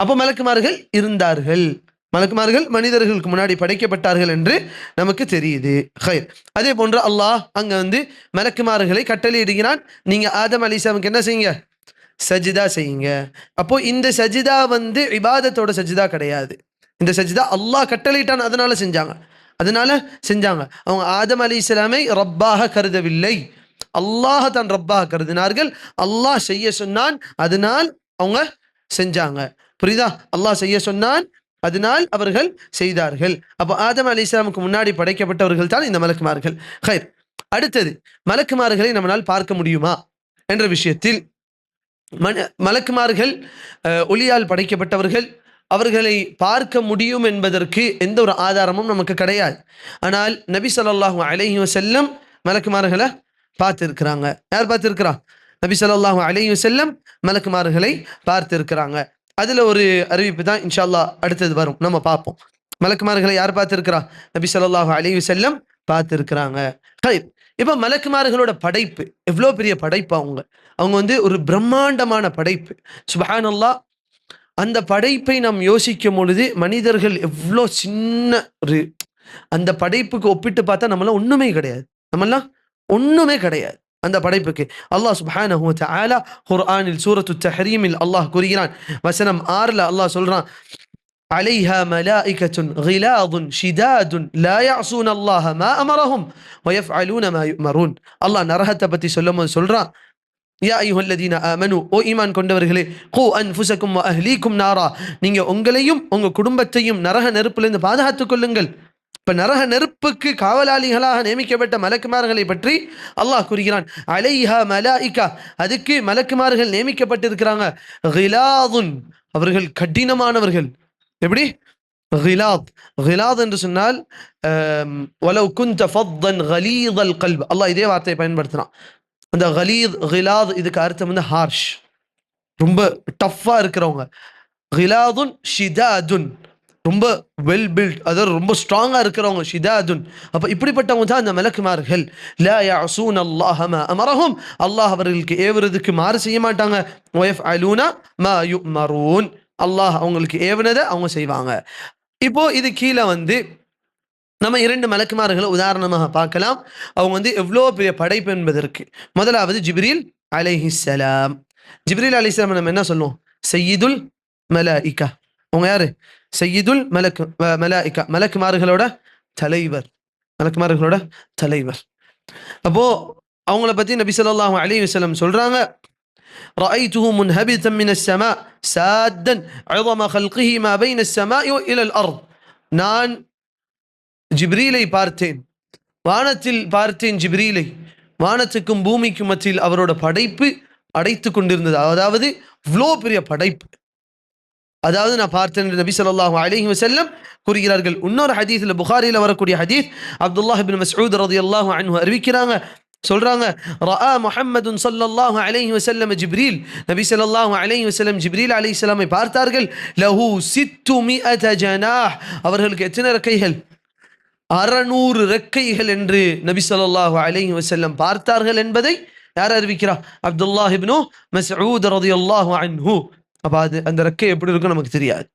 அப்போ மலக்குமார்கள் இருந்தார்கள், மலக்குமார்கள் மனிதர்களுக்கு முன்னாடி படைக்கப்பட்டார்கள் என்று நமக்கு தெரியுது. ஹைர். அதே போன்று அல்லாஹ் அங்க மலக்குமார்களை கட்டளையிடுகிறான், நீங்க ஆதம் அலைஹிஸ்ஸலாமுக்கு என்ன செய்யுங்க? சஜிதா செய்யுங்க. அப்போ இந்த சஜிதா இபாதத்தோட சஜிதா கிடையாது. இந்த சஜிதா அல்லாஹ் கட்டளையிட்டான், அதனால செஞ்சாங்க. அவங்க ஆதம் அலைஹிஸ்ஸலாமை ரப்பாக கருதவில்லை, அல்லாஹ் தான் ரப்பாக கருதினார்கள். அல்லாஹ் செய்ய சொன்னான், அதனால் அவங்க செஞ்சாங்க. புரியுதா? அல்லாஹ் செய்ய சொன்னான், அதனால் அவர்கள் செய்தார்கள். அப்போ ஆதம் அலைஹிஸ்ஸலாமுக்கு முன்னாடி படைக்கப்பட்டவர்கள் தான் இந்த மலக்குமார்கள். ஹைர். அடுத்தது, மலக்குமார்களை நம்மளால் பார்க்க முடியுமா என்ற விஷயத்தில், மலக்குமார்கள் ஒளியால் படைக்கப்பட்டவர்கள், அவர்களை பார்க்க முடியும் என்பதற்கு எந்த ஒரு ஆதாரமும் நமக்கு கிடையாது. ஆனால் நபி ஸல்லல்லாஹு அலைஹி வஸல்லம் மலக்குமார்களை பார்த்திருக்கிறாங்க. யார் பார்த்திருக்கிறா? நபி ஸல்லல்லாஹு அலைஹி வஸல்லம் மலக்குமார்களை பார்த்திருக்கிறாங்க. அதுல ஒரு அறிவிப்பு தான் இன்ஷா அல்லாஹ் அடுத்தது வரும், நம்ம பார்ப்போம். மலக்குமார்களை யார் பார்த்திருக்கிறா? நபி ஸல்லல்லாஹு அலைஹி வஸல்லம் பார்த்திருக்கிறாங்க. இப்ப மலக்குமார்களோட படைப்பு எவ்வளோ பெரிய படைப்பு! அவங்க ஒரு பிரம்மாண்டமான படைப்பு. சுப்ஹானல்லாஹ். அந்த படைப்பை நாம் யோசிக்கும் பொழுது மனிதர்கள் எவ்வளோ சின்ன ஒரு, அந்த படைப்புக்கு ஒப்பிட்டு பார்த்தா நம்மளாம் ஒண்ணுமே கிடையாது அந்த படைப்புக்கு. அல்லாஹ் சுப்ஹானஹு வ தஆலா குர்ஆனில் சூரத்து தஹ்ரீமில் அல்லாஹ் கூறுகிறான், வசனம் 6ல அல்லாஹ் சொல்றான், عليها ملائكة غلاظ شداد لا يعصون الله ما أمرهم ويفعلون ما يؤمرون. அல்லாஹ் நரகத்தை பத்தி சொல்லும்போது சொல்றான், யா அய்யுஹல்லதீன ஆமனு, ஓ ஈமான் கொண்டவர்களே, கூ அன்ஃபுஸக்கும் வ அஹ்லீக்கும் நாரா, நீங்க உங்களையும் உங்க குடும்பத்தையும் நரக நெருப்பிலிருந்து பாதுகாத்துக் கொள்ளுங்கள். இப்ப நரக நெருப்புக்கு காவலாளிகளாக நியமிக்கப்பட்ட மலக்குமார்களை பற்றி அல்லாஹ் கூறுகிறான், அலைஹா மலாயிகா, அதுக்கு மலக்குமார்கள் நியமிக்கப்பட்டிருக்கிறாங்க. கிலாதுன், அவர்கள் கடினமானவர்கள். எப்படி? கிலாத் என்று சொன்னால், வலவ் குன்த ஃபத்தன் கலீதல் கல்ப், அல்லாஹ் இதே வார்த்தையை பயன்படுத்துறான். அந்த கிலாத் இதுக்கு அர்த்தம் ஹார்ஷ், ரொம்ப டஃப்பா இருக்கிறவங்க. கிலாதுன் ஷிதாதுன், ரொம்ப வெல் பில்ட், அதாவது ரொம்ப ஸ்ட்ராங்கா இருக்கிறவங்க. ஷிதாதுன், அப்ப இப்படிப்பட்டவங்க தான் அந்த மலக்குமார்கள். லா யஅஸூன அல்லாஹ மா அமரஹும், அல்லாஹ் அவர்களுக்கு ஏவுறதுக்கு மாறு செய்ய மாட்டாங்க. வயஃஅலூன மா யுமரூன், அல்லாஹ் அவங்களுக்கு ஏவனதை அவங்க செய்வாங்க. இப்போ இது கீழே நம்ம 2 மலக்குமார்களை உதாரணமாக பார்க்கலாம். அவங்க எவ்வளோ பெரிய படைப்பு என்பதற்கு. முதலாவது ஜிப்ரீல் அலைஹிஸ்ஸலாம். ஜிப்ரீல் அலைஹிஸ்ஸலாம் நம்ம என்ன சொல்லுவோம்? சையிதுல் மலாயிகா. அவங்க யாரு? சையிதுல் மலாயிகா, மலக்குமார்களோட தலைவர். அப்போ அவங்கள பத்தி நபி ஸல்லல்லாஹு அலைஹி வஸல்லம் சொல்றாங்க, رأيته منهبطا من السماء سادا عظم خلقه ما بين السماء إلى الأرض. நான் ஜிப்ரீலை பார்த்தேன், வானத்தில் பார்த்தேன் ஜிப்ரீலை, வானத்துக்கும் பூமிக்கும் மத்தியில் அவரோட படைப்பு அடைத்து கொண்டிருந்தது. அதாவது இவ்வளோ பெரிய படைப்பு, அதாவது நான் பார்த்தேன் நபி ஸல்லல்லாஹு அலைஹி வஸல்லம் கூறுகிறார்கள். இன்னொரு ஹதீஸ்ல, புகாரில வரக்கூடிய ஹதீஸ், அப்துல்லாஹ் இப்னு மஸ்ஊத் ரலியல்லாஹு அன்ஹு அறிவிக்கிறாங்க, சொல்றாங்க, ரஆ முஹம்மதுன் ஸல்லல்லாஹு அலைஹி வஸல்லம் ஜிப்ரீல், நபி ஸல்லல்லாஹு அலைஹி வஸல்லம் ஜிப்ரீல் அலைஹிஸ்ஸலாமை பார்த்தார்கள். லஹு 600 ஜனாஹ், அவர்களுக்கு எத்தனை ரெக்கைகள்? 600 ரெக்கைகள் என்று நபி ஸல்லல்லாஹு அலைஹி வஸல்லம் பார்த்தார்கள் என்பதை யார் அறிவிக்கிறார்? அப்துல்லாஹ் இப்னு மஸ்ஊத் ரலியல்லாஹு அன்ஹு. அப்ப அந்த ரெக்கை எப்படி இருக்கும் நமக்கு தெரியாது.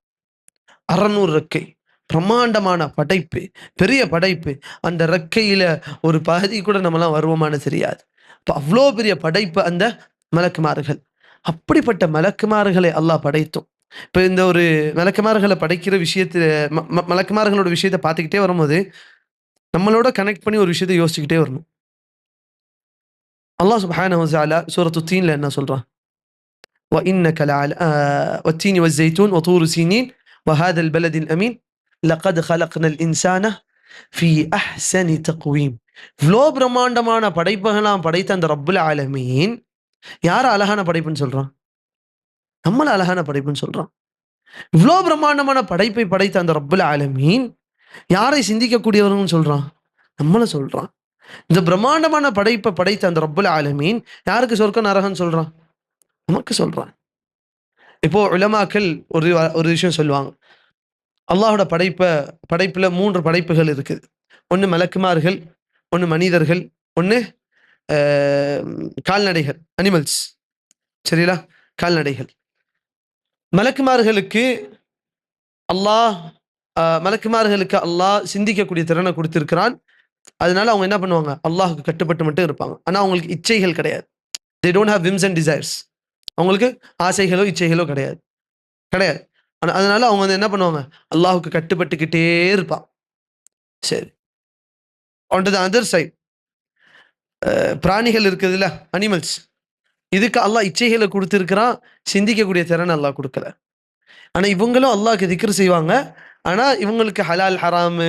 600 ரெக்கை, பிரம்மாண்டமான படைப்பு, பெரிய படைப்பு. அந்த ரெக்கையில ஒரு பகுதி கூட நம்மலாம் வருவோமானு தெரியாது. அப்ப அவ்வளோ பெரிய படைப்பு அந்த மலக்குமார்கள். அப்படிப்பட்ட மலக்குமார்களை அல்லாஹ் படைத்தோம். இப்ப இந்த ஒரு மலக்குமார்களை படைக்கிற விஷயத்துல, மலக்குமார்களோட விஷயத்தை பார்த்துக்கிட்டே வரும்போது நம்மளோட கனெக்ட் பண்ணி ஒரு விஷயத்தை யோசிச்சுக்கிட்டே வரணும். அல்லாஹ் சுப்ஹானஹு வ தஆலா சூரத்து தீன்ல என்ன சொல்றான்? وإنك لعلى والتين والزيتون وطور سينين وهذا البلد الأمين لقد خلقنا الإنسان في أحسن تقويم. இவ்வளோ பிரம்மாண்டமான படைப்புகளாம் படைத்த அந்த ரப்புல் ஆலமீன் யார அழகான படைப்புன்னு சொல்றான்? நம்மள அழகான படைப்புன்னு சொல்றான். இவ்வளோ பிரம்மாண்டமான படைப்பை படைத்த அந்த ரப்புல் ஆலமீன் யாரை சிந்திக்கக்கூடியவர்னு சொல்றான்? நம்மள சொல்றான். இந்த பிரம்மாண்டமான படைப்பை படைத்த அந்த ரப்புல் ஆலமீன் யாருக்கு சொர்க்க நரகம்னு சொல்றான்? நமக்கு சொல்றான். இப்போ உலமாக்கள் ஒரு ஒரு விஷயம் சொல்லுவாங்க. அல்லாஹோட படைப்புல 3 படைப்புகள் இருக்குது. ஒண்ணு மலக்குமார்கள், ஒண்ணு மனிதர்கள், ஒண்ணு கால்நடைகள், அனிமல்ஸ். சரிங்களா? கால்நடைகள். மலக்குமார்களுக்கு அல்லாஹ் மலக்குமார்களுக்கு அல்லாஹ் சிந்திக்கக்கூடிய திறனை கொடுத்திருக்கிறான். அதனால அவங்க என்ன பண்ணுவாங்க? அல்லாஹ்வுக்கு கட்டுப்பட்டு மட்டும் இருப்பாங்க. ஆனா அவங்களுக்கு இச்சைகள் கிடையாது. they don't have whims and desires. அவங்களுக்கு ஆசைகளோ இச்சைகளோ கிடையாது. அதனால அவங்க வந்து என்ன பண்ணுவாங்க? அல்லாஹ்வுக்கு கட்டுப்பட்டுக்கிட்டே இருப்பாங்க. சரி. on to the other side, பிராணிகள் இருக்குதுல்ல, அனிமல்ஸ். இதுக்கு அல்லாஹ் இச்சைகளை கொடுத்திருக்கிறான், சிந்திக்கக்கூடிய திறன் அல்லாஹ் கொடுக்கல. ஆனா இவங்களும் அல்லாஹ்க்கு திக்ர் செய்வாங்க. ஆனா இவங்களுக்கு ஹலால் ஹராம்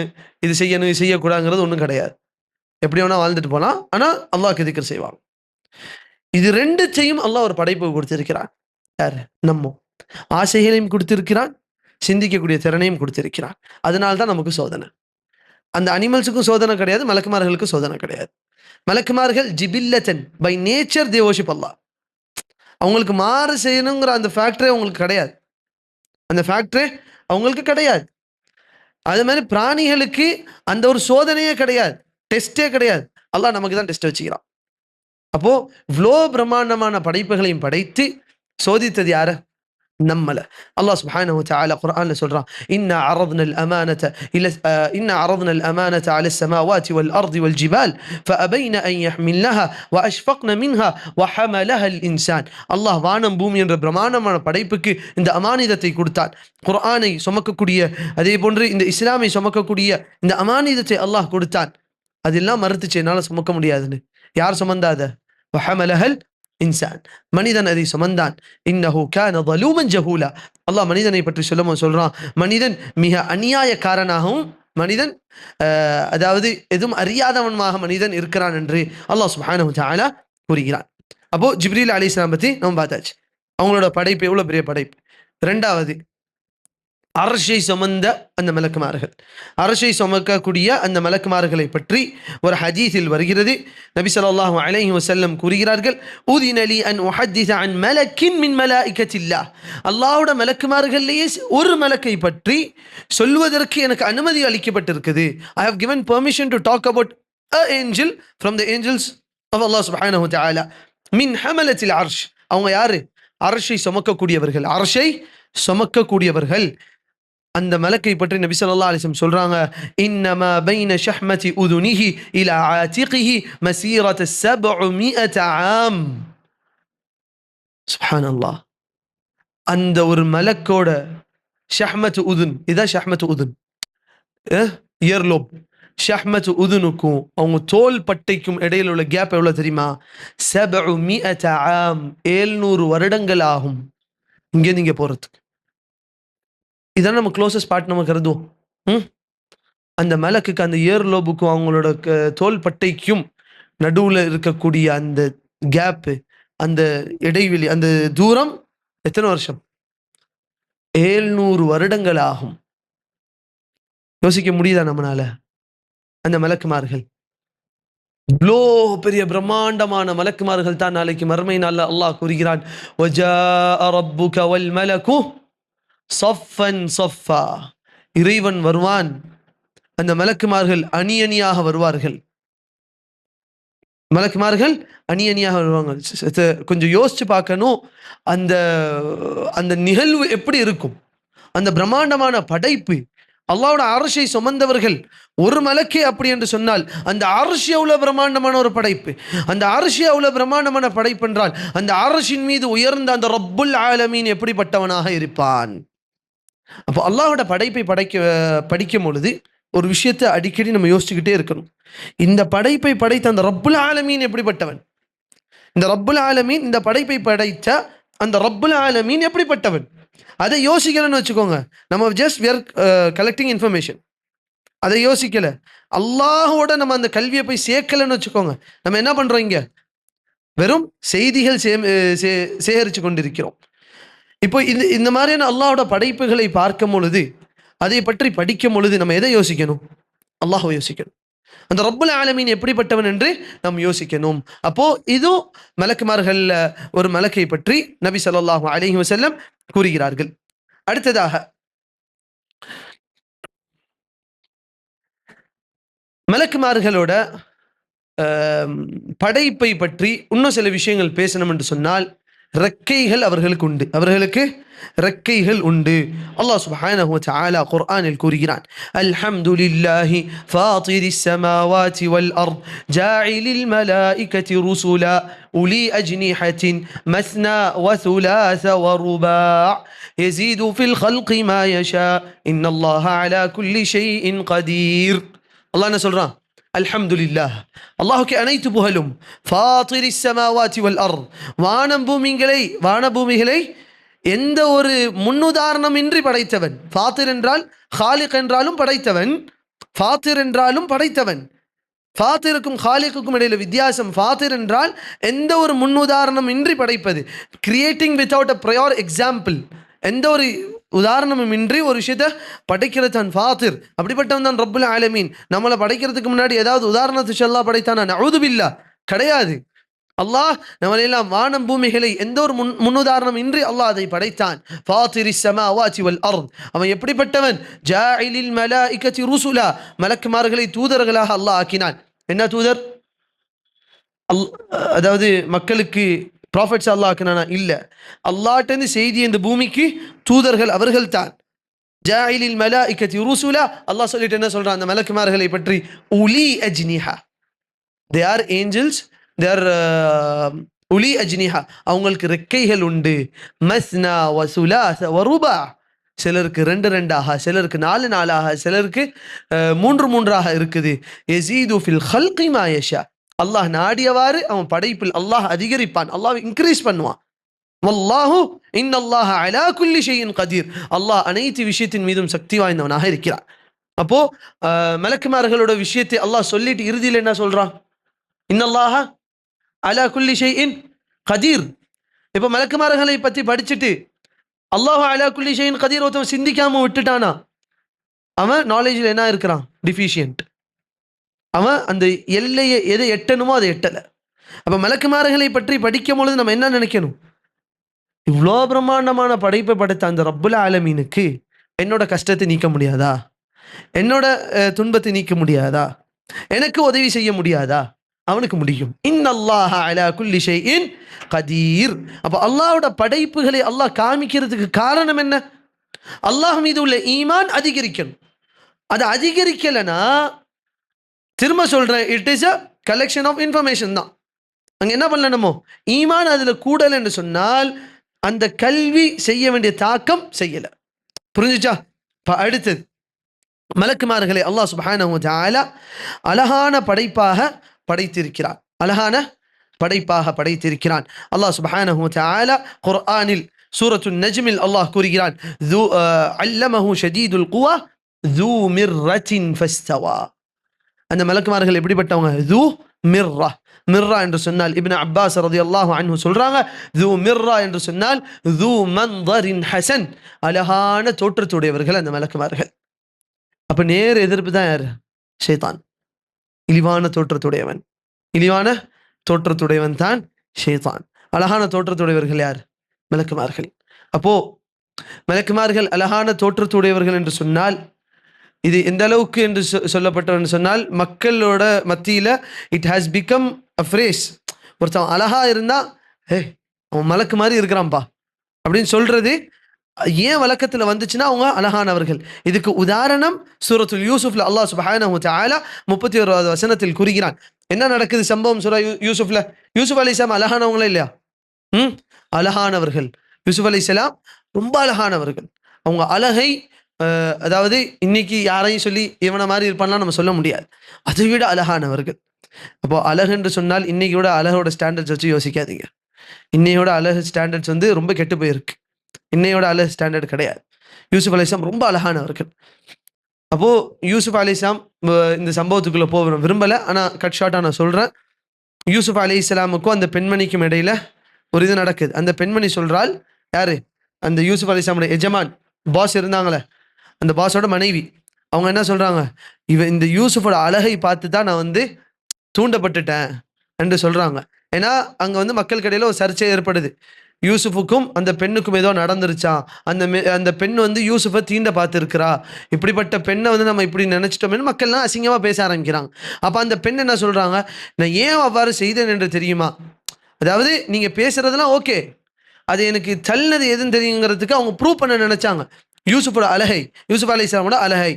இது செய்யணும் இது செய்யக்கூடாதுங்கிறது ஒன்றும் கிடையாது. எப்படி வேணா வாழ்ந்துட்டு போலாம். ஆனா அல்லாஹ்க்கு திக்ர் செய்வாங்க. இது ரெண்டுத்தையும் அல்லாஹ் ஒரு படைப்பு கொடுத்திருக்கிறான். யாரு? நம்ம ஆசைகளையும் கொடுத்திருக்கிறான், சிந்திக்கக்கூடிய திறனையும் கொடுத்திருக்கிறான். அதனால தான் நமக்கு சோதனை. அந்த அனிமல்ஸுக்கும் சோதனை கிடையாது, மலக்குமார்களுக்கும் சோதனை கிடையாது. மலக்குமார்கள் ஜிபில்லத்தன் பை நேச்சர் தே வொர்ஷிப் அல்லாஹ். அவங்களுக்கு மாறு செய்யணுங்கிற அந்த ஃபேக்டரே அவங்களுக்கு கிடையாது. அந்த ஃபேக்டரே அவங்களுக்கு கிடையாது. அது மாதிரி பிராணிகளுக்கு அந்த ஒரு சோதனையே கிடையாது, டெஸ்டே கிடையாது. அல்லாஹ் நமக்கு தான் டெஸ்ட் வச்சுக்கிறான். அப்போ இவ்வளோ பிரம்மாண்டமான படைப்புகளையும் படைத்து சோதித்தது யாரு? நம்மள. அல்லாஹ் சுப்ஹானஹு வ தஆலா குர்ஆன்ல சொல்றான், இன்னா அரضنا الأمانة على السماوات والأرض والجبال فأبين أن يحملنها وأشفقن منها وحملها الإنسان. அல்லாஹ் வானம் பூமி என்ற பிரம்மாண்டமான படைப்புக்கு இந்த அமானிதத்தை கொடுத்தான். குர்ஆனை சுமக்கக்கூடிய, அதே போன்று இந்த இஸ்லாமை சுமக்கக்கூடிய இந்த அமானிதத்தை அல்லாஹ் கொடுத்தான். அதெல்லாம் மறுத்துச்சு, என்னால சுமக்க முடியாதுன்னு. யார் சுமந்தாத? வஹமலஹல் இன்சான், மனிதன் அதை சுமந்தான். இன்னஹு கான ظلوما ஜஹூலா. அல்லாஹ் மனிதனை பற்றி சொல்றான், மனிதன் மிக அநியாயக்காரனாகவும் மனிதன் அதாவது எதுவும் அறியாதவனாக மனிதன் இருக்கிறான் என்று அல்லாஹ் சுப்ஹானஹு வ தஆலா கூறுகிறான். அப்போ ஜிப்ரீல் அலைஹிஸ்ஸலாம் பத்தி நம்ம பார்த்தாச்சு. அவங்களோட படைப்பு எவ்வளவு பெரிய படைப்பு. இரண்டாவது, அரஷை சுமந்த அந்த மலக்குமார்கள். அரஷை சுமக்கக்கூடிய அந்த மலக்குமார்களை பற்றி ஒரு ஹதீஸில் வருகிறது. நபி ஸல்லல்லாஹு அலைஹி வஸல்லம் கூறுகிறார்கள், உதின லி அன் உஹத்திஸ அன் மலக்கின் மின் மலாயிகத்தில்லாஹ். அல்லாஹ்வுடைய மலக்குமார்களையே ஒரு மலக்கை பற்றி சொல்வதற்கு எனக்கு அனுமதி அளிக்கப்பட்டிருக்குது. I have given permission to talk about an angel from the angels of Allah subhanahu wa ta'ala. மின் ஹமலத்தில் அர்ஷ். அவங்க யாரு? அரஷை சுமக்கக்கூடியவர்கள். அரஷை சுமக்கக்கூடியவர்கள். அந்த மலக்கை பற்றி நபி ஸல்லல்லாஹு அலைஹி வஸல்லம் சொல்றாங்க, இன்னமா பைன ஷஹ்மதி உதுனிஹி இலா ஆதிகிஹி மஸீரத 700 ஆம். சுப்ஹானல்லாஹ். அந்த ஒரு மலக்கோட ஷஹ்மத் உதுன், இதான் ஷஹ்மத் உதுன், இயர்லோப். ஷஹ்மத் உதுனுக்கும் அவங்க தோல் பட்டைக்கும் இடையில உள்ள கேப் எவ்வளவு தெரியுமா? 700 ஆம், 700 வருடங்கள் ஆகும் இங்கே நீங்க போறதுக்கு. இதான் நம்ம க்ளோசஸ்ட் பார்ட் நம்ம கருதுவோம். அந்த மலக்குக்கு, அந்த இயர் லோபுக்கும் அவங்களோட தோல் பட்டைக்கும் நடுவில் இருக்கக்கூடிய அந்த கேப்பு, அந்த இடைவெளி, அந்த தூரம் எத்தனை வருஷம்? 700 வருடங்கள் ஆகும். யோசிக்க முடியுதா நம்மளால? அந்த மலக்குமார்கள், இவ்வளோ பெரிய பிரம்மாண்டமான மலக்குமார்கள் தான் நாளைக்கு மறுமை நாள்ல அல்லாஹ் கூறுகிறான், வஜாஅ ரப்புக வல் மலகு சஃபன் சஃபா. இறைவன் வருவான், அந்த மலக்குமார்கள் அணி அணியாக வருவார்கள். மலக்குமார்கள் அணி அணியாக வருவாங்க. கொஞ்சம் யோசிச்சு பார்க்கணும், அந்த அந்த நிகழ்வு எப்படி இருக்கும். அந்த பிரம்மாண்டமான படைப்பு, அல்லாஹ்வோட அர்ஷை சுமந்தவர்கள் ஒரு மலக்கே அப்படி என்று சொன்னால், அந்த அர்ஷ் எவ்வளவு பிரம்மாண்டமான ஒரு படைப்பு. அந்த அர்ஷ் எவ்வளவு பிரம்மாண்டமான படைப்பு என்றால், அந்த அர்ஷின் மீது உயர்ந்த அந்த ரப்புல் ஆலமீன் எப்படிப்பட்டவனாக இருப்பான். அப்போ அல்லாஹ்வோட படைப்பை படிக்கும் பொழுது ஒரு விஷயத்தை அடிக்கடி நம்ம யோசிச்சுக்கிட்டே இருக்கணும். இந்த படைப்பை படைத்த அந்த ரப்புல் ஆலமீன் எப்படிப்பட்டவன்? இந்த ரப்புல் ஆலமீன், இந்த படைப்பை படைத்த அந்த ரப்புல் ஆலமீன் எப்படிப்பட்டவன்? அதை யோசிக்கலன்னு வச்சுக்கோங்க, நம்ம just we are collecting information. அதை யோசிக்கல, அல்லாஹோட நம்ம அந்த கல்வியை போய் சேர்க்கலன்னு வச்சுக்கோங்க, நம்ம என்ன பண்றோம்? இங்க வெறும் செய்திகள் சேகரித்து கொண்டிருக்கிறோம். இப்போ இந்த மாதிரியான அல்லாஹோட படைப்புகளை பார்க்கும் பொழுது, அதை பற்றி படிக்கும் பொழுது நம்ம எதை யோசிக்கணும்? அல்லாஹ்வை யோசிக்கணும். அந்த ரப்புல் ஆலமீன் எப்படிப்பட்டவன் என்று நாம் யோசிக்கணும். அப்போ இது மலக்குமார்கள் ஒரு மலக்கை பற்றி நபி ஸல்லல்லாஹு அலைஹி வஸல்லம் கூறுகிறார்கள். அடுத்ததாக மலக்குமார்களோட படைப்பை பற்றி இன்னும் சில விஷயங்கள் பேசணும் என்று சொன்னால், ரெக்கைகள் அவர்களுக்கு உண்டு. அவர்களுக்கு ரெக்கைகள் உண்டு. அல்லாஹ் சுப்ஹானஹு வ தஆலா குர்ஆனில் கூறுகிறான், அல்ஹம்துலில்லாஹி ஃபாத்திரிஸ் ஸமாவாதி வல் அர்த் ஜாஇலில் மலாயிகதி ருசுலா உலி அஜ்னிஹத்தின் மஸ்னா வ ஸுலாஸ வ ருபா' யஸீது ஃபில் கல்கி மா யஷா இன்னல்லாஹ அலா குல்லி ஷைஇன் கதீர். அல்லாஹ் என்ன சொல்றான்? அல்ஹம்துலில்லாஹ், அல்லாஹுக்கு அனைத்து புகழும். ஃபாத்திரிஸ் ஸமாவாதி வல் அர்த், வானபூமிகளை எந்த ஒரு முன்னுதாரணம் இன்றி படைத்தவன். ஃபாத்திர் என்றால் ஹாலிக் என்றாலும் படைத்தவன், ஃபாத்திர் என்றாலும் படைத்தவன். ஃபாத்திருக்கும் ஹாலிக்குக்கும் இடையில வித்தியாசம். ஃபாத்திர் என்றால் எந்த ஒரு முன்னுதாரணம் இன்றி படைப்பது, creating without a prior example. எந்த ஒரு உதாரணமும் இன்றி ஒரு விஷயத்தை படைக்கிறது தான் ஃபாத்திர். அப்படிப்பட்டவன் தான் ரப்புல் ஆலமீன். நம்மளை படைக்கிறதுக்கு முன்னாடி ஏதாவது உதாரணத்துக்கு அல்லாஹ் படைத்தானா? நஊது பில்லாஹ், கிடையாது. அல்லாஹ் நம்மளெல்லாம் வானம் பூமிகளை எந்த ஒரு முன்னுதாரணம் இன்றி அல்லாஹ் அதை படைத்தான். ஃபாத்திரிஸ் ஸமாவாதி வல் அர்த், அவன் எப்படிப்பட்டவன்? ஜாஇலில் மலாயிகதி ருசுலா, மலக்குமார்களை தூதர்களாக அல்லாஹ் ஆக்கினான். என்ன தூதர்? அதாவது மக்களுக்கு ப்ராஃபெட்ஸ் அல்லாஹ் ஆக்கினானா? இல்லை, அல்லாஹ்ட்டேருந்து செய்தி இந்த பூமிக்கு தூதர்கள் அவர்கள் தான். ஜாஇலில் மலாயிகதி ருசுலா, அல்லாஹ் சொல்லிட்டு என்ன சொல்றான் அந்த மலக்குமார்களை பற்றி? உலி அஜ்னிஹா, they are angels, they are உலி அஜ்னிஹா, அவங்களுக்கு ரெக்கைகள் உண்டு. மஸ்னா வ ஸுலாஸ வ ருபா, சிலருக்கு 2 சிலருக்கு 4 சிலருக்கு 3 இருக்குது. யஸீது ஃபில் கல்கி மா யஷா, அல்லாஹ் நாடியவாறு அவன் படைப்பில் அல்லாஹ் அதிகரிப்பான், அல்லாஹ் இன்க்ரீஸ் பண்ணுவான். வல்லாஹு இன்னல்லாஹ அலா குல்லி ஷைஇன் கதீர், அல்லாஹ் அனைத்து விஷயத்தின் மீதும் சக்தி வாய்ந்தவனாக இருக்கிறான். அப்போ மலக்குமார்களோட விஷயத்தை அல்லாஹ் சொல்லிட்டு இறுதியில் என்ன சொல்றான்? இன்னல்லாஹ அலா குல்லி ஷைஇன் கதீர். இப்போ மலக்குமார்களை பற்றி படிச்சுட்டு அல்லாஹ் அலா குல்லி ஷைஇன் கதீர் ஒருத்தவன் சிந்திக்காம விட்டுட்டானா, அவன் நாலேஜில் என்ன இருக்கிறான்? டிஃபிஷியன்ட். அவன் அந்த எல்லையை எதை எட்டணுமோ அதை எட்டலை. அப்போ மலக்குமார்களை பற்றி படிக்கும் பொழுது நம்ம என்ன நினைக்கணும்? இவ்வளோ பிரம்மாண்டமான படைப்பை படைத்த அந்த ரப்புல் ஆலமீனுக்கு என்னோட கஷ்டத்தை நீக்க முடியாதா? என்னோட துன்பத்தை நீக்க முடியாதா? எனக்கு உதவி செய்ய முடியாதா? அவனுக்கு முடியும். இன்னல்லாஹ அலா குல்லி ஷைஇன் கதீர். அப்போ அல்லாஹ்வோட படைப்புகளை அல்லாஹ் காமிக்கிறதுக்கு காரணம் என்ன? அல்லாஹ் மீது உள்ள ஈமான் அதிகரிக்கணும். அது அதிகரிக்கலைன்னா, திரும்ப சொல்றேன், it is a collection of information தான். அங்கே என்ன பண்ணணுமோ, ஈமான் அதில் கூடல் என்று சொன்னால் அந்த கல்வி செய்ய வேண்டிய தாக்கம் செய்யலை. புரிஞ்சுச்சா? அடுத்தது மலக்குமார்களை அல்லாஹ் சுப்ஹானஹு வ தஆலா அழகான படைப்பாக படைத்திருக்கிறான். அழகான படைப்பாக படைத்திருக்கிறான். அல்லாஹ் சுப்ஹானஹு வ தஆலா குர்ஆனில் சூரத்துன் நஜ்மில் அல்லாஹ் கூறுகிறான், அல்லமஹு ஷதீதுல் குவா ذو مرة فاستوى. அந்த மலக்குமார்கள் எப்படிப்பட்டவங்க? ذو மிர்ரா. மிர்ரா என்று சொன்னால் இப்னு அப்பாஸ் ரலியல்லாஹு அன்ஹு சொல்றாங்க, ذو மிர்ரா என்று சொன்னால் ذو மன்தரின் ஹசன், அழகான தோற்றத்துடையவர்கள் அந்த மலக்குமார்கள். அப்ப நேர் எதிர்ப்பு தான் யார்? ஷைத்தான். இழிவான தோற்றத்துடையவன், இழிவான தோற்றத்துடையவன் தான் ஷைத்தான். அழகான தோற்றத்துடையவர்கள் யார்? மலக்குமார்கள். அப்போ மலக்குமார்கள் அழகான தோற்றத்துடையவர்கள் என்று சொன்னால் இது எந்த அளவுக்கு என்று சொல்லப்பட்டவன் சொன்னால், மக்களோட மத்தியில் it has become a phrase. ஒருத்தன் அழகா இருந்தா அவன் மலக்கு மாதிரி இருக்கிறான்ப்பா அப்படின்னு சொல்றது ஏன் வழக்கத்தில் வந்துச்சுன்னா அவங்க அழகானவர்கள். இதுக்கு உதாரணம் சூரத்துல் யூசுஃப்ல அல்லாஹ் சுப்ஹானஹு வ தஆலா 31வது வசனத்தில் கூறுகிறான். என்ன நடக்குது சம்பவம் சூரா யூசுஃப்ல? யூசுப் அலைஹிஸ்ஸலாம் அழகானவங்களா இல்லையா? அழகானவர்கள். யூசுப் அலைஹிஸ்ஸலாம் ரொம்ப அழகானவர்கள். அவங்க அழகை அதாவது இன்னைக்கு யாரையும் சொல்லி இவனை மாதிரி இருப்பான்லாம் நம்ம சொல்ல முடியாது. அதை விட அழகானவர்கள். அப்போ அழகு என்று சொன்னால் இன்னைக்கு அழகோட ஸ்டாண்டர்ட்ஸ் வச்சு யோசிக்காதீங்க. இன்னையோட அழகு ஸ்டாண்டர்ட்ஸ் வந்து ரொம்ப கெட்டு போயிருக்கு. இன்னையோட அழகு ஸ்டாண்டர்ட் கிடையாது. யூசுப் அலைஹிஸ்ஸலாம் ரொம்ப அழகானவர்கள். அப்போ யூசுப் அலைஹிஸ்ஸலாம் இந்த சம்பவத்துக்குள்ள போக விரும்பல. ஆனா கட் ஷார்ட்டா நான் சொல்றேன். யூசுப் அலைஹிஸ்ஸலாமுக்கும் அந்த பெண்மணிக்கும் இடையில ஒரு இது நடக்குது. அந்த பெண்மணி சொல்றாள், யாரு? அந்த யூசுப் அலைஹிஸ்ஸலாமுடைய எஜமான், பாஸ் இருந்தாங்களே, அந்த பாஸோட மனைவி. அவங்க என்ன சொல்றாங்க, இந்த யூசுஃபோட அழகை பார்த்து தான் நான் வந்து தூண்டப்பட்டுட்டேன் என்று சொல்றாங்க. ஏன்னா அங்க வந்து மக்களுக்கு இடையில ஒரு சர்ச்சை ஏற்படுது. யூசுஃபுக்கும் அந்த பெண்ணுக்கும் ஏதோ நடந்துருச்சா, அந்த பெண் வந்து யூசுஃபை தீண்ட பார்த்துருக்கிறா, இப்படிப்பட்ட பெண்ணை வந்து நம்ம இப்படி நினைச்சிட்டோம்னு மக்கள்லாம் அசிங்கமா பேச ஆரம்பிக்கிறாங்க. அப்ப அந்த பெண் என்ன சொல்றாங்க, நான் ஏன் அவ்வாறு செய்தேன் என்று தெரியுமா? அதாவது நீங்க பேசுறதெல்லாம் ஓகே, அது எனக்கு தள்ளது எதுன்னு தெரியுங்கிறதுக்கு அவங்க ப்ரூவ் பண்ண நினைச்சாங்க. யூசுஃபோட அழகை, யூசுப் அலைஹிஸ்ஸலாமோட அழகை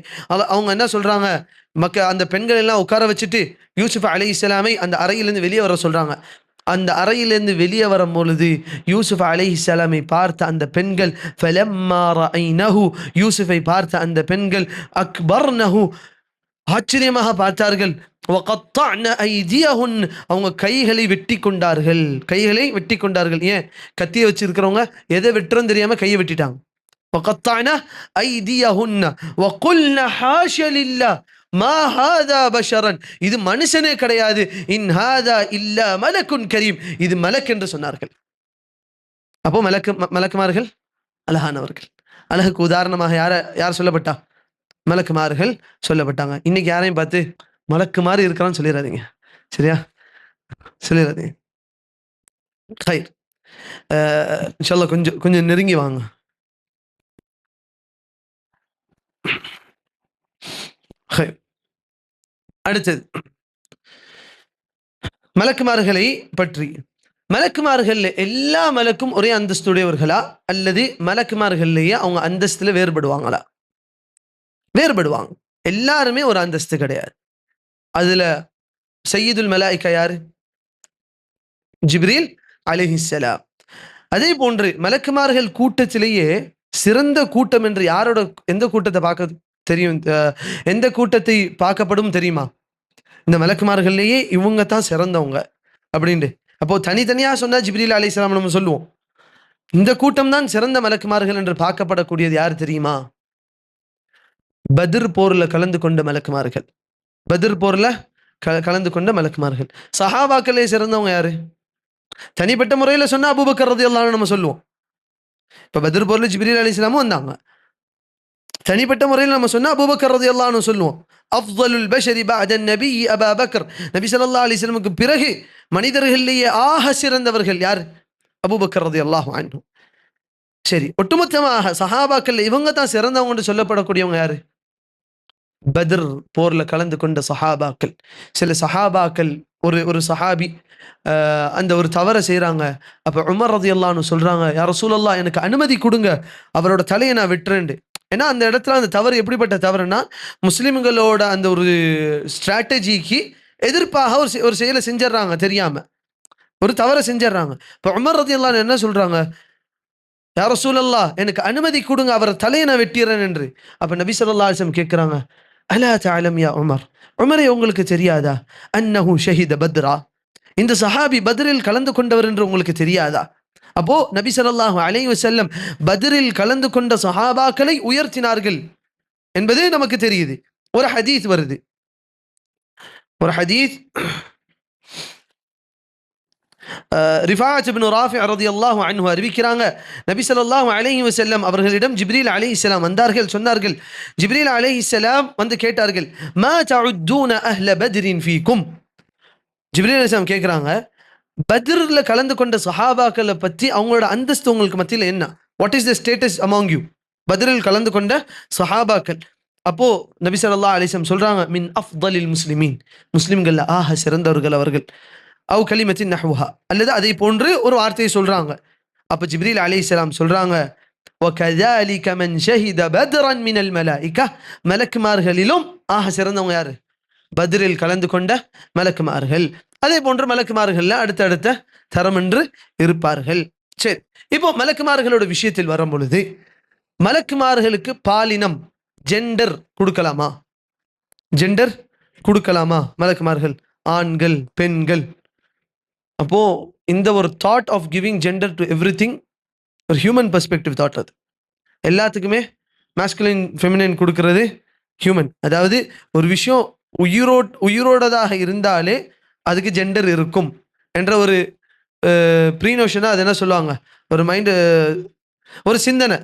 அவங்க என்ன சொல்றாங்க, அந்த பெண்கள் எல்லாம் உட்கார வச்சுட்டு யூசுப் அலைஹிஸ்ஸலாமை அந்த அறையிலிருந்து வெளியே வர சொல்றாங்க. அந்த அறையிலிருந்து வெளியே வரும் பொழுது யூசுப் அலைஹிஸ்ஸலாமை பார்த்த அந்த பெண்கள், ஃபலம்மா ரஅய்னஹு, யூசுஃபை பார்த்த அந்த பெண்கள், அக்பர்னஹு, ஆச்சரியமாக பார்த்தார்கள். வகத்தஅன ஐதியஹுன், அவங்க கைகளை வெட்டி கொண்டார்கள். கைகளை வெட்டி கொண்டார்கள். ஏன்? கத்தியை வச்சிருக்கிறவங்க எதை வெட்டுறன்னு தெரியாம கையை வெட்டிட்டாங்க. வகத்தஅன ஐதியஹுன் வகுல்ன ஹாஷ லில்லாஹ் மா ஹாதா பஷரன், இது மனுஷனே கிடையாது, இன் ஹாதா இல்லா மலக்குன் கரீம், இது மலக் என்று சொன்னார்கள். அப்போ மலக்குமார்கள் அழகானவர்கள். அழகுக்கு உதாரணமாக யார் சொல்லப்பட்டா? மலக்குமார்கள் சொல்லப்பட்டாங்க. இன்னைக்கு யாரையும் பார்த்து மலக்கு மாதிரி இருக்கிறான்னு சொல்லிடாதீங்க, சரியா? சொல்லிடாதீங்க. ஹைர், இன்ஷால்லா கொஞ்சம் கொஞ்சம் நெருங்கி வாங்க. அடுத்தது மலக்குமார்களை பற்றி. மலக்குமார்கள் எல்லா மலக்கும் ஒரே அந்தஸ்துடையவர்களா, அல்லது மலக்குமார்கள்லயே அவங்க அந்தஸ்துல வேறுபடுவாங்களா? வேறுபடுவாங்க. எல்லாருமே ஒரு அந்தஸ்து கிடையாது. அதுல சையீதுல் மலாயிகா யாரு? ஜிப்ரீல் அலைஹிஸ்ஸலாம். அதே போன்று மலக்குமார்கள் கூட்டத்திலேயே சிறந்த கூட்டம் என்று யாரோட, எந்த கூட்டத்தை பார்க்க தெரியும், எந்த கூட்டத்தை பார்க்கப்படும் தெரியுமா? இந்த மலக்குமார்கள்லேயே இவங்க தான் சிறந்தவங்க அப்படின்ட்டு. அப்போ தனித்தனியா சொன்னா ஜிப்ரீல் அலைஹிஸ்ஸலாம் நம்ம சொல்லுவோம். இந்த கூட்டம் தான் சிறந்த மலக்குமார்கள் என்று பார்க்கப்படக்கூடியது யார் தெரியுமா? பத்ர் போர்ல கலந்து கொண்ட மலக்குமார்கள். பத்ர் போர்ல கலந்து கொண்ட மலக்குமார்கள். சஹாபாக்களே சிறந்தவங்க யாரு? தனிப்பட்ட முறையில் சொன்னா அபூபக்கர் ரலியல்லாஹு அன்ஹு நம்ம சொல்லுவோம். இப்ப பத்ர் போர்ல ஜிப்ரீல் அலைஹிஸ்ஸலாமும் வந்தாங்க. தனிப்பட்ட முறையில் நம்ம சொன்னா அபூபக்கர் ரலியல்லாஹு அன்ஹு சொல்லுவோம். அஃதலுல் பஷரி பஅத நபி அபூ பக்கர், நபி ஸல்லல்லாஹு அலைஹி வஸல்லமுக்கு பிறகு மனிதர்களிலேயே ஆக சிறந்தவர்கள் யார்? அபூபக்கர் ரலியல்லாஹு அன்ஹு. சரி, ஒட்டுமொத்தமாக சஹாபாக்கள் இவங்க தான் சிறந்தவங்க என்று சொல்லப்படக்கூடியவங்க யாரு? பத்ர் போர்ல கலந்து கொண்ட சஹாபாக்கள். சில சஹாபாக்கள், ஒரு சஹாபி அந்த ஒரு தவறை செய்கிறாங்க. அப்போ உமர் ரலியல்லாஹு அன்ஹு சொல்றாங்க, யா ரசூலல்லாஹ் எனக்கு அனுமதி கொடுங்க, அவரோட தலையை நான் வெட்டுறேன். ஏன்னா அந்த இடத்துல அந்த தவறு எப்படிப்பட்ட தவறுனா, முஸ்லிம்களோட அந்த ஒரு ஸ்ட்ராட்டஜிக்கு எதிர்ப்பாக ஒரு செயலை செஞ்சிடறாங்க, தெரியாம ஒரு தவறை செஞ்சிடறாங்க. இப்போ உமர் ரலியல்லாஹு அன்ஹு என்ன சொல்றாங்க, யா ரசூலல்லாஹ் எனக்கு அனுமதி கொடுங்க, அவர் தலையை நான் வெட்டிறேன் என்று. அப்ப நபி ஸல்லல்லாஹு அலைஹி வஸல்லம் கேட்கிறாங்க, அலா தஅலம் யா உமர், உமரே உங்களுக்கு தெரியாதா, அன்னஹு ஷஹித பத்ரா, இந்த சஹாபி பத்ரில் கலந்து கொண்டவர் என்று உங்களுக்கு தெரியாதா? அப்போ நபி ஸல்லல்லாஹு அலைஹி வஸல்லம் பத்ரில் கலந்து கொண்ட சஹாபாக்களை உயர்த்தினார்கள் என்பது நமக்கு தெரியுது. ஒரு ஹதீஸ் வருது, ஒரு ஹதீஸ் ரிஃபாஅத் இப்னு ராஃபி ரலியல்லாஹு அன்ஹு அறிவிக்கிறாங்க, நபி ஸல்லல்லாஹு அலைஹி வஸல்லம் அவர்களிடம் ஜிப்ரீல் அலைஹிஸ்ஸலாம் வந்தார்கள். சொன்னார்கள், ஜிப்ரீல் அலைஹிஸ்ஸலாம் வந்து கேட்டார்கள், மா தஉத்தூன அஹ்ல பத்ரின் ஃபீக்கும். ஜிப்ரீல் அலைஹிஸ்ஸலாம் கேட்குறாங்க, பத்ர்ல கலந்து கொண்ட சஹாபாக்களை பற்றி அவங்களோட அந்தஸ்து உங்களுக்கு மத்தியில் என்ன? What is the status among you? பத்ரில் கலந்து கொண்ட சஹாபாக்கள். அப்போ நபி ஸல்லல்லாஹு அலைஹி வஸல்லம் சொல்றாங்க, மின் அஃதலில் முஸ்லிமீன், முஸ்லிம்கள் ஆக சிறந்தவர்கள் அவர்கள். அவ் கலிமத்தின் நஹ்வுஹா, அல்லது அதை போன்று ஒரு வார்த்தையை சொல்றாங்க. அப்ப ஜிப்ரீல் அலைஹிஸ்ஸலாம் சொல்றாங்க, வகذلك من شهد بدرا من الملائكه, மலக்குமார்களிலும் ஆக சிறந்தவங்க யாரு? பத்ரில் கலந்து கொண்ட மலக்குமார்கள். அதே போன்று மலக்குமார்கள் அடுத்தடுத்த தரம் என்று இருப்பார்கள். சரி, இப்போ மலக்குமார்களோட விஷயத்தில் வரும் பொழுது, மலக்குமார்களுக்கு பாலினம் ஜெண்டர் கொடுக்கலாமா? ஜெண்டர் கொடுக்கலாமா மலக்குமார்கள்? ஆண்கள், பெண்கள். அப்போ இந்த ஒரு thought of giving gender to everything ஒரு ஹியூமன் பெர்ஸ்பெக்டிவ் தாட். அது எல்லாத்துக்குமே மாஸ்குலின் ஃபெமினின் கொடுக்கறது ஹியூமன். அதாவது ஒரு விஷயம் உயிரோடதாக இருந்தாலே அதுக்கு ஜெண்டர் இருக்கும் என்ற ஒரு ப்ரீநோஷனாக அது என்ன சொல்லுவாங்க, ஒரு மைண்டு, ஒரு சிந்தனை,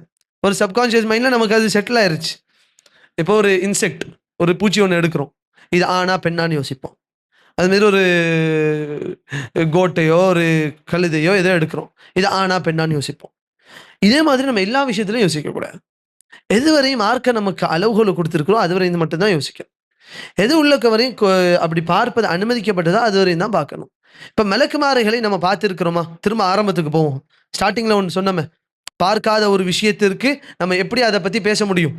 ஒரு சப்கான்ஷியஸ் மைண்டில் நமக்கு அது செட்டில் ஆயிருச்சு. இப்போ ஒரு இன்செக்ட், ஒரு பூச்சி ஒன்று எடுக்கிறோம், இது ஆனா பெண்ணான்னு யோசிப்போம். அதுமாரி ஒரு கோட்டையோ ஒரு கழுதையோ ஏதோ எடுக்கிறோம், இது ஆனா பெண்ணான்னு யோசிப்போம். இதே மாதிரி நம்ம எல்லா விஷயத்திலையும் யோசிக்கக்கூடாது. எதுவரையும் மார்க்க நமக்கு அளவுகளை கொடுத்துருக்கிறோம் அதுவரையும் மட்டும்தான் யோசிக்கணும். எது உள்ளக்க வரையும் அப்படி பார்ப்பது அனுமதிக்கப்பட்டதோ அது வரையும் தான் பார்க்கணும். இப்போ மலக்குமார்களை நம்ம பார்த்துருக்கிறோமா? திரும்ப ஆரம்பத்துக்கு போவோம். ஸ்டார்டிங்கில் ஒன்று சொன்னோமே, பார்க்காத ஒரு விஷயத்திற்கு நம்ம எப்படி அதை பற்றி பேச முடியும்?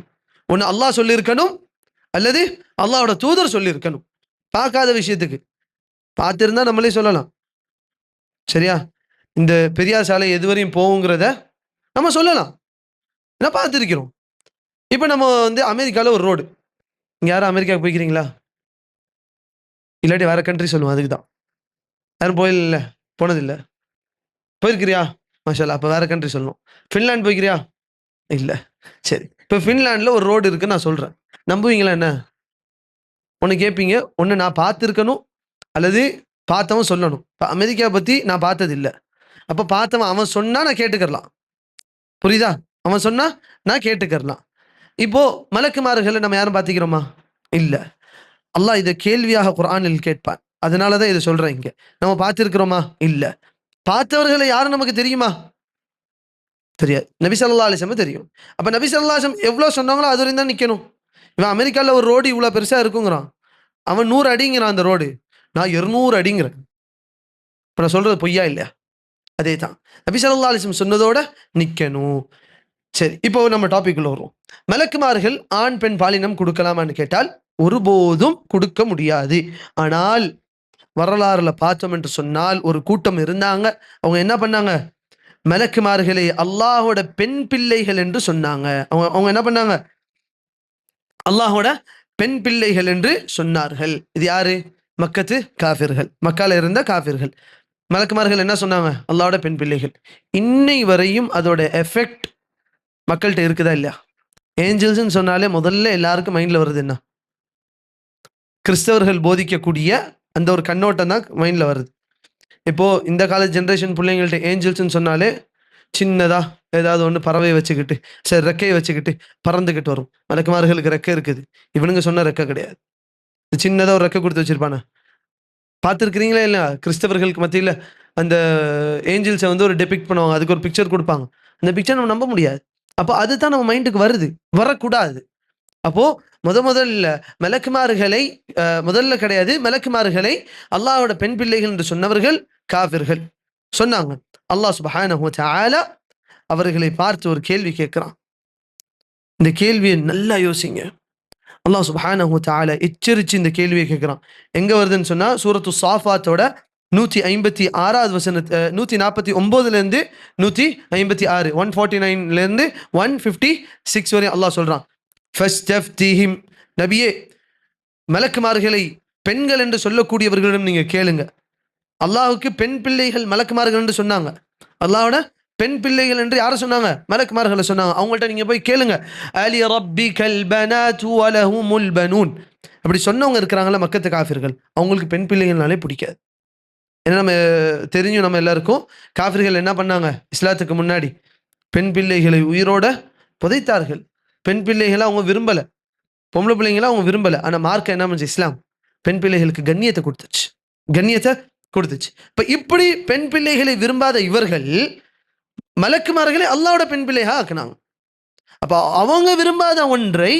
ஒன்று அல்லாஹ் சொல்லியிருக்கணும், அல்லது அல்லாஹோட தூதர் சொல்லியிருக்கணும். பார்க்காத விஷயத்துக்கு பார்த்துருந்தா நம்மளே சொல்லலாம், சரியா? இந்த பெரியார் சாலை எதுவரையும் போகுங்கிறத நம்ம சொல்லலாம், ஏன்னா பார்த்துருக்கிறோம். இப்போ நம்ம அமெரிக்காவில் ஒரு ரோடு, இங்கே யாரும் அமெரிக்காவுக்கு போய்க்கிறீங்களா? இல்லாட்டி வேற கண்ட்ரி சொல்லுவோம், அதுக்கு தான். யாரும் போயில்ல, போனதில்லை. போயிருக்கிறியா? மாஷால்லா, அப்போ வேற கண்ட்ரி சொல்லணும். ஃபின்லாண்ட் போய்க்கிறியா? இல்லை. சரி, இப்போ ஃபின்லாண்டில் ஒரு ரோடு இருக்குன்னு நான் சொல்கிறேன், நம்புவீங்களா? என்ன ஒன்று கேட்பீங்க, ஒன்று நான் பார்த்துருக்கணும் அல்லது பார்த்தவன் சொல்லணும். இப்போ அமெரிக்காவை பற்றி நான் பார்த்தது இல்லை, அப்போ பார்த்தவன் அவன் சொன்னால் நான் கேட்டுக்கிறலாம், புரியுதா? அவன் சொன்னால் நான் கேட்டுக்கிறலாம். இப்போது மலக்குமார்களை நம்ம யாரும் பார்த்துக்கிறோமா? இல்லை. அல்லாஹ் இதை கேள்வியாக குர்ஆனில் கேட்பான், அதனால தான் இதை சொல்கிறேன். இங்கே நம்ம பார்த்துருக்கிறோமா? இல்லை. பார்த்தவர்களை யாரும் நமக்கு தெரியுமா? தெரியாது. நபி ஸல்லல்லாஹு அலைஹி வஸல்லம் தெரியும். அப்போ நபி ஸல்லல்லாஹு அலைஹி வஸல்லம் எவ்வளோ சொன்னாங்களோ அது வரையும் தான் நிற்கணும். இவன் அமெரிக்காவில் ஒரு ரோடு இவ்வளோ பெருசாக இருக்குங்கிறான், அவன் 100 அடிங்கிறான் அந்த ரோடு, நான் 200 அடிங்கிறேன். இப்போ நான் சொல்கிறது பொய்யா இல்லையா? அதே தான் நபி ஸல்லல்லாஹு அலைஹி வஸல்லம் சொன்னதோட நிற்கணும். சரி, இப்போ நம்ம டாபிக் உள்ள வருவோம். மலக்குமார்கள் ஆண் பெண் பாலினம் கொடுக்கலாமான்னு கேட்டால் ஒருபோதும் கொடுக்க முடியாது. ஆனால் வரலாறுல பார்த்தோம் என்று சொன்னால் ஒரு கூட்டம் இருந்தாங்க, அவங்க என்ன பண்ணாங்க? மலக்குமார்களை அல்லாஹோட பெண் பிள்ளைகள் என்று சொன்னாங்க. அவங்க என்ன பண்ணாங்க? அல்லாஹோட பெண் பிள்ளைகள் என்று சொன்னார்கள். இது யாரு? மக்கத்து காஃபிர்கள், மக்கால இருந்த காஃபிர்கள். மலக்குமார்கள் என்ன சொன்னாங்க? அல்லாஹோட பெண் பிள்ளைகள். இன்னை வரையும் அதோட எஃபெக்ட் மக்கள்கிட்ட இருக்குதா இல்லையா? ஏஞ்சல்ஸ்ன்னு சொன்னாலே முதல்ல எல்லாருக்கும் மைண்ட்ல வருது என்ன? கிறிஸ்தவர்கள் போதிக்கக்கூடிய அந்த ஒரு கண்ணோட்டம் தான் மைண்ட்ல வருது. இப்போ இந்த கால ஜென்ரேஷன் பிள்ளைங்கள்ட்ட ஏஞ்சல்ஸ்ன்னு சொன்னாலே சின்னதா ஏதாவது ஒன்று பறவை வச்சுக்கிட்டு, சரி ரெக்கையை வச்சுக்கிட்டு பறந்துக்கிட்டு வரும். மலக்குமார்களுக்கு ரெக்கை இருக்குது, இவனுங்க சொன்ன ரெக்கை கிடையாது. சின்னதாக ஒரு ரெக்கை கொடுத்து வச்சிருப்பானே, பார்த்துருக்கிறீங்களா? இல்லை, கிறிஸ்தவர்களுக்கு மத்தியில் அந்த ஏஞ்சல்ஸை ஒரு டெபிக்ட் பண்ணுவாங்க, அதுக்கு ஒரு பிக்சர் கொடுப்பாங்க. அந்த பிக்சர் நம்ம நம்ப முடியாது. அப்போ அதுதான் நம்ம மைண்டுக்கு வருது, வரக்கூடாது. அப்போ முதல்ல மலக்குமார்களை முதல்ல கிடையாது, மலக்குமார்களை அல்லாஹ்வோட பெண் பிள்ளைகள் என்று சொன்னவர்கள் காஃபிர்கள் சொன்னாங்க. அல்லாஹ் சுப்ஹானஹு வ தஆலா அவர்களை பார்த்து ஒரு கேள்வி கேட்கிறான். இந்த கேள்வியை நல்லா யோசிங்க. அல்லாஹ் சுப்ஹானஹு வ தஆலா எச்சரிச்சு இந்த கேள்வியை கேட்கிறான். எங்க வருதுன்னு சொன்னா சூரத்து ஸாஃபாத்தோட 156வது வசனத்தை 149லேருந்து 156 149லேருந்து 156 வரை அல்லாஹ் சொல்றான், ஃபஸ்தஃப்திஹிம், நபியே மலக்குமார்களை பெண்கள் என்று சொல்லக்கூடியவர்களிடம் நீங்க கேளுங்க. அல்லாஹுக்கு பெண் பிள்ளைகள் மலக்குமார்கள் என்று சொன்னாங்க. அல்லாஹோட பெண் பிள்ளைகள் என்று யாரை சொன்னாங்க? மலக்குமார்களை சொன்னாங்க. அவங்கள்ட்ட நீங்க போய் கேளுங்க, அலி ரப்பிகல் பனாத்து வ லஹுமுல் பனூன். அப்படி சொன்னவங்க இருக்கிறாங்களா மக்கத்து காஃபிர்கள், அவங்களுக்கு பெண் பிள்ளைகள்னாலே பிடிக்காது. ஏன்னா நம்ம தெரியும், நம்ம எல்லாருக்கும் காஃபிர்கள் என்ன பண்ணாங்க? இஸ்லாத்துக்கு முன்னாடி பெண் பிள்ளைகளை உயிரோட புதைத்தார்கள். பெண் பிள்ளைகளை அவங்க விரும்பலை, பொம்பளை பிள்ளைங்களை அவங்க விரும்பலை. ஆனால் மார்க்க என்ன பண்ணுச்சு? இஸ்லாம் பெண் பிள்ளைகளுக்கு கண்ணியத்தை கொடுத்துச்சு, கண்ணியத்தை கொடுத்துச்சு. இப்போ இப்படி பெண் பிள்ளைகளை விரும்பாத இவர்கள் மலக்குமார்களை அல்லாஹ்வோட பெண் பிள்ளையாக ஆக்குனாங்க. அப்போ அவங்க விரும்பாத ஒன்றை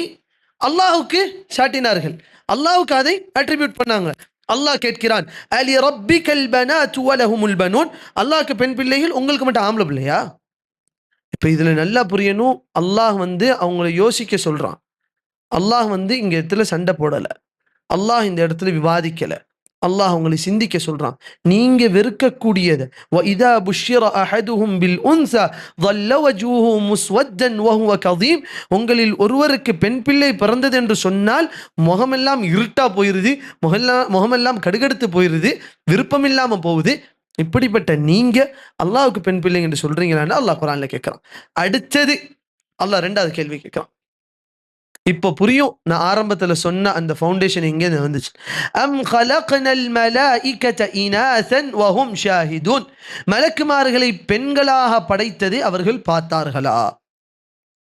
அல்லாஹுக்கு சாட்டினார்கள், அல்லாஹுக்கு அதை அட்ரிபியூட் பண்ணாங்க. அல்லாஹ் கேட்கிறான், அலி ரப்பிகல் பனாத்து வ லஹுமுல் பனூன், அல்லாஹ்க்கு பெண் பிள்ளைகள், உங்களுக்கு மட்டும் ஆம்பளை பிள்ளையா? இப்போ இதுல நல்லா புரியணும், அல்லாஹ் அவங்கள யோசிக்க சொல்றான். அல்லாஹ் இங்க இடத்துல சண்டை போடலை, அல்லாஹ் இந்த இடத்துல விவாதிக்கலை. அல்லாஹ் உங்களை சிந்திக்க சொல்றான். நீங்க வெறுக்கக்கூடியது وَإِذَا بُشِّرَ أَحَدُهُمْ بِالْأُنْثَى ظَلَّ وَجْهُهُ مُسْوَدًّا وَهُوَ كَظِيمٌ. உங்களில் ஒருவருக்கு பெண் பிள்ளை பிறந்தது என்று சொன்னால் முகமெல்லாம் இருட்டா போயிருது, முகமெல்லாம் கடுகடுத்து போயிருது, விருப்பம் இல்லாம போகுது. இப்படிப்பட்ட நீங்க அல்லாஹ்வுக்கு பெண் பிள்ளை என்று சொல்றீங்களான்னு அல்லாஹ் குர்ஆன்ல கேட்கிறான். அடுத்தது அல்லாஹ் இரண்டாவது கேள்வி கேட்கிறான். இப்போ புரியும் நான் ஆரம்பத்துல சொன்ன அந்த ஃபவுண்டேஷன் எங்கே வந்துச்சு. அம் خلقنا الملائكة إناثا وهم شاهدون. மலக்குமார்களை பெண்களாக படைத்ததை அவர்கள் பார்த்தார்களா?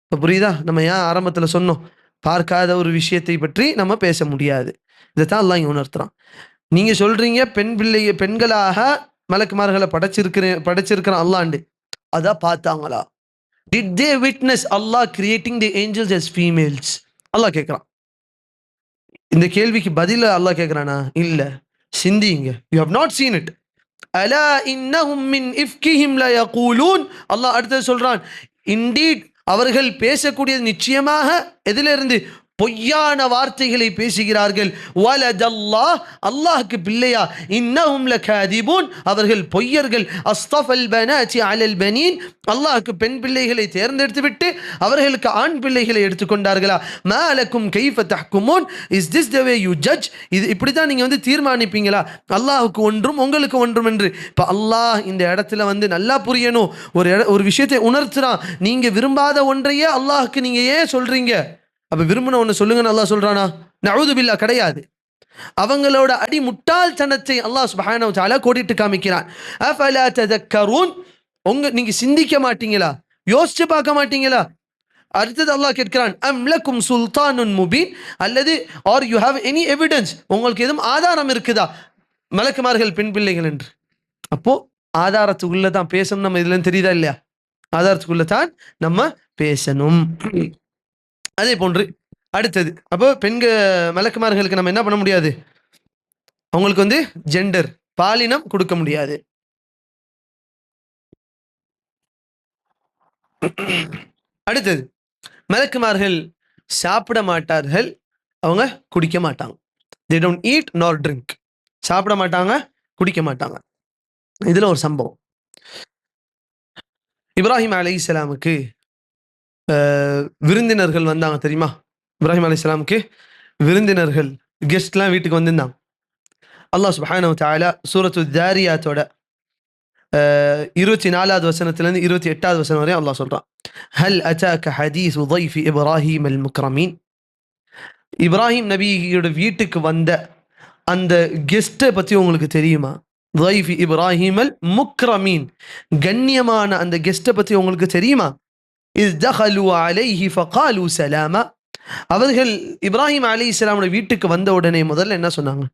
இப்போ புரியுதா? நம்ம ஏன் ஆரம்பத்துல சொன்னோம் பார்க்காத ஒரு விஷயத்தை பற்றி நம்ம பேச முடியாது. இதைத்தான் அல்லாஹ் இங்க உணர்த்துறான். நீங்க சொல்றீங்க பெண்களாக மலக்குமார்களை படைச்சிருக்கிறான் அல்லாண்டு, அதான் பார்த்தாங்களா? Did they witness Allah creating the angels as females? அல்லாஹ் கேட்கிறான். இந்த கேள்விக்கு பதில அல்லாஹ் கேட்கிறானா? இல்ல. சிந்திங்க. You have not seen it. அலா இன்னஹும் மின் இஃப்கிஹிம் லா யகூலூன். அல்லாஹ் அடுத்து சொல்றான், indeed அவர்கள் பேசக்கூடியது நிச்சயமாக எதிலிருந்து? பொய்யான வார்த்தைகளை பேசுகிறார்கள். வலதல்லாஹ், அல்லாஹ்க்கு பிள்ளையா? இன்னஹும் லகாதிபூன், அவர்கள் பொய்யர்கள். அஸ்தஃபல் பனாதி அலல் பனீன், அல்லாஹ்க்கு பெண் பிள்ளைகளை தேர்ந்தெடுத்து விட்டு அவர்களுக்கு ஆண் பிள்ளைகளை எடுத்துக்கொண்டார்களா? மா லக்கும் கைஃப தஹ்குமூன், is this the way you judge? இது இப்படி தான் நீங்க தீர்மானிப்பீங்களா? அல்லாஹ்வுக்கு ஒன்றும் உங்களுக்கு ஒன்றும் என்று. இப்போ அல்லாஹ் இந்த இடத்துல நல்லா புரியணும். ஒரு விஷயத்தை உணர்த்துறான். நீங்க விரும்பாத ஒன்றையே அல்லாஹ்க்கு நீங்க ஏன் சொல்றீங்க? அப்ப விரும்பின ஒண்ணு சொல்லுங்கன்னு அல்லாஹ் சொல்றானா? நஊது பில்லாஹ், கிடையாது. அவங்களோட அடி முட்டாள்தனத்தை அல்லாஹ் சுப்ஹானஹு வ தஆலா கோடிட்டு காமிக்கிறான். அஃபலா ததக்கரூன், நீங்க சிந்திக்க மாட்டீங்களா? யோசிச்சு பார்க்க மாட்டீங்களா? அடுத்தது அல்லாஹ் கேட்கிறான், அம் லக்கும் சுல்தானுன் முபீன், அல்லது are you have any evidence, உங்களுக்கு எதுவும் ஆதாரம் இருக்குதா மலக்குமார்கள் பெண் பிள்ளைகள் என்று? அப்போ ஆதாரத்துக்குள்ள தான் பேசணும். நம்ம இதுல தெரியுதா இல்லையா? ஆதாரத்துக்குள்ள தான் நம்ம பேசணும். அதே போன்று அடுத்தது, அப்போ மலக்குமார்களுக்கு நம்ம என்ன பண்ண முடியாது? அவங்களுக்கு ஜெண்டர், பாலினம் கொடுக்க முடியாது. அடுத்தது, மலக்குமார்கள் சாப்பிட மாட்டார்கள், அவங்க குடிக்க மாட்டாங்க. they don't eat nor drink. சாப்பிட மாட்டாங்க, குடிக்க மாட்டாங்க. இதுல ஒரு சம்பவம். இப்ராஹிம் அலைஹிஸ்ஸலாமுக்கு விருந்தினர்கள் வந்தாங்க தெரியுமா? இப்ராஹிம் அலைஹிஸ்ஸலாமுக்கு விருந்தினர்கள், கெஸ்ட்லாம் வீட்டுக்கு வந்திருந்தாங்க. அல்லாஹ் சுப்ஹானஹு வ தஆலா சூரத்து தாரியாத்தோட 24வது வசனத்திலிருந்து 28வது வசனம் வரை அல்லாஹ் சொல்றான், ஹல் அதாக ஹதீஸு ضيஃபி இப்ராஹீம் அல் முக்ரமீன். இப்ராஹிம் நபியோட வீட்டுக்கு வந்த அந்த கெஸ்ட்டை பத்தி உங்களுக்கு தெரியுமா? ضيஃபி இப்ராஹீம் அல் முக்ரமீன், கண்ணியமான அந்த கெஸ்ட்டை பத்தி உங்களுக்கு தெரியுமா? இஸ் தஹலு அலைஹி ஃபகாலு சலாமா. அவர்கள் இப்ராஹிம் அலைஹிஸ்ஸலாமோட வீட்டுக்கு வந்த உடனே முதல்ல என்ன சொன்னாங்க?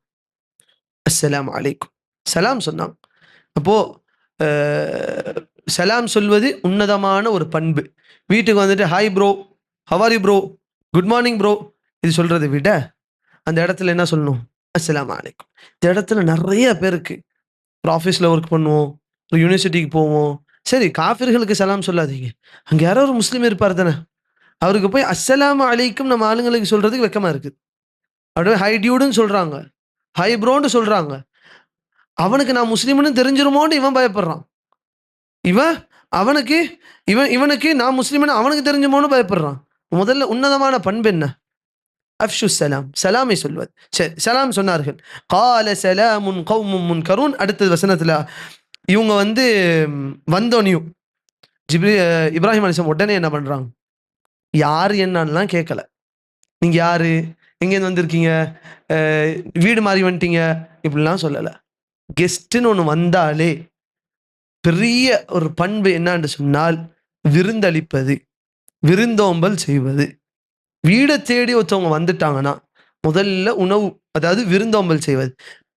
அஸ்ஸலாமு அலைக்கும், சலாம் சொன்னாங்க. அப்போ சலாம் சொல்வது உன்னதமான ஒரு பண்பு. வீட்டுக்கு வந்துட்டு hi bro, how are you bro, good morning bro, இது சொல்றதை விட அந்த இடத்துல என்ன சொல்லணும்? அஸ்ஸலாமு அலைக்கும். இந்த இடத்துல நிறைய பேருக்கு ஒரு ஆஃபீஸில் ஒர்க் பண்ணுவோம், ஒரு யூனிவர்சிட்டிக்கு போவோம், சரி காஃபிர்களுக்கு சலாம் சொல்லாதீங்க, அங்கே யாரோ ஒரு முஸ்லீம் இருப்பார் தானே, அவருக்கு போய் அஸ்ஸலாமு அலைக்கும் நம்ம ஆளுங்களுக்கு சொல்றதுக்கு வெக்கமா இருக்குது. அப்படியே ஹை டியூடுன்னு சொல்றாங்க, ஹை ப்ரோன்னு சொல்றாங்க. அவனுக்கு நான் முஸ்லீம்னு தெரிஞ்சிருமோன்னு இவன் பயப்படுறான். இவனுக்கு நான் முஸ்லீம்னு அவனுக்கு தெரிஞ்சுமோன்னு பயப்படுறான். முதல்ல உன்னதமான பண்பு என்ன? அஃப்ஷு சலாம், சலாமை சொல்வது. சரி, சலாம் சொன்னார்கள். கால சலாமுன் கௌமும் முன்கரூன். அடுத்த வசனத்துல இவங்க வந்தோனியும் இப்ராஹிம் அலைஹிஸ்ஸலாம் உடனே என்ன பண்றாங்க? யாரு என்னன்னுலாம் கேட்கல. நீங்க யாரு, எங்கேருந்து வந்திருக்கீங்க, வீடு மாறி வந்துட்டீங்க, இப்படிலாம் சொல்லல. கெஸ்ட்னு ஒன்று வந்தாலே பெரிய ஒரு பண்பு என்னன்னு சொன்னால் விருந்தளிப்பது, விருந்தோம்பல் செய்வது. வீடை தேடி ஒருத்தவங்க வந்துட்டாங்கன்னா முதல்ல உணவு, அதாவது விருந்தோம்பல் செய்வது.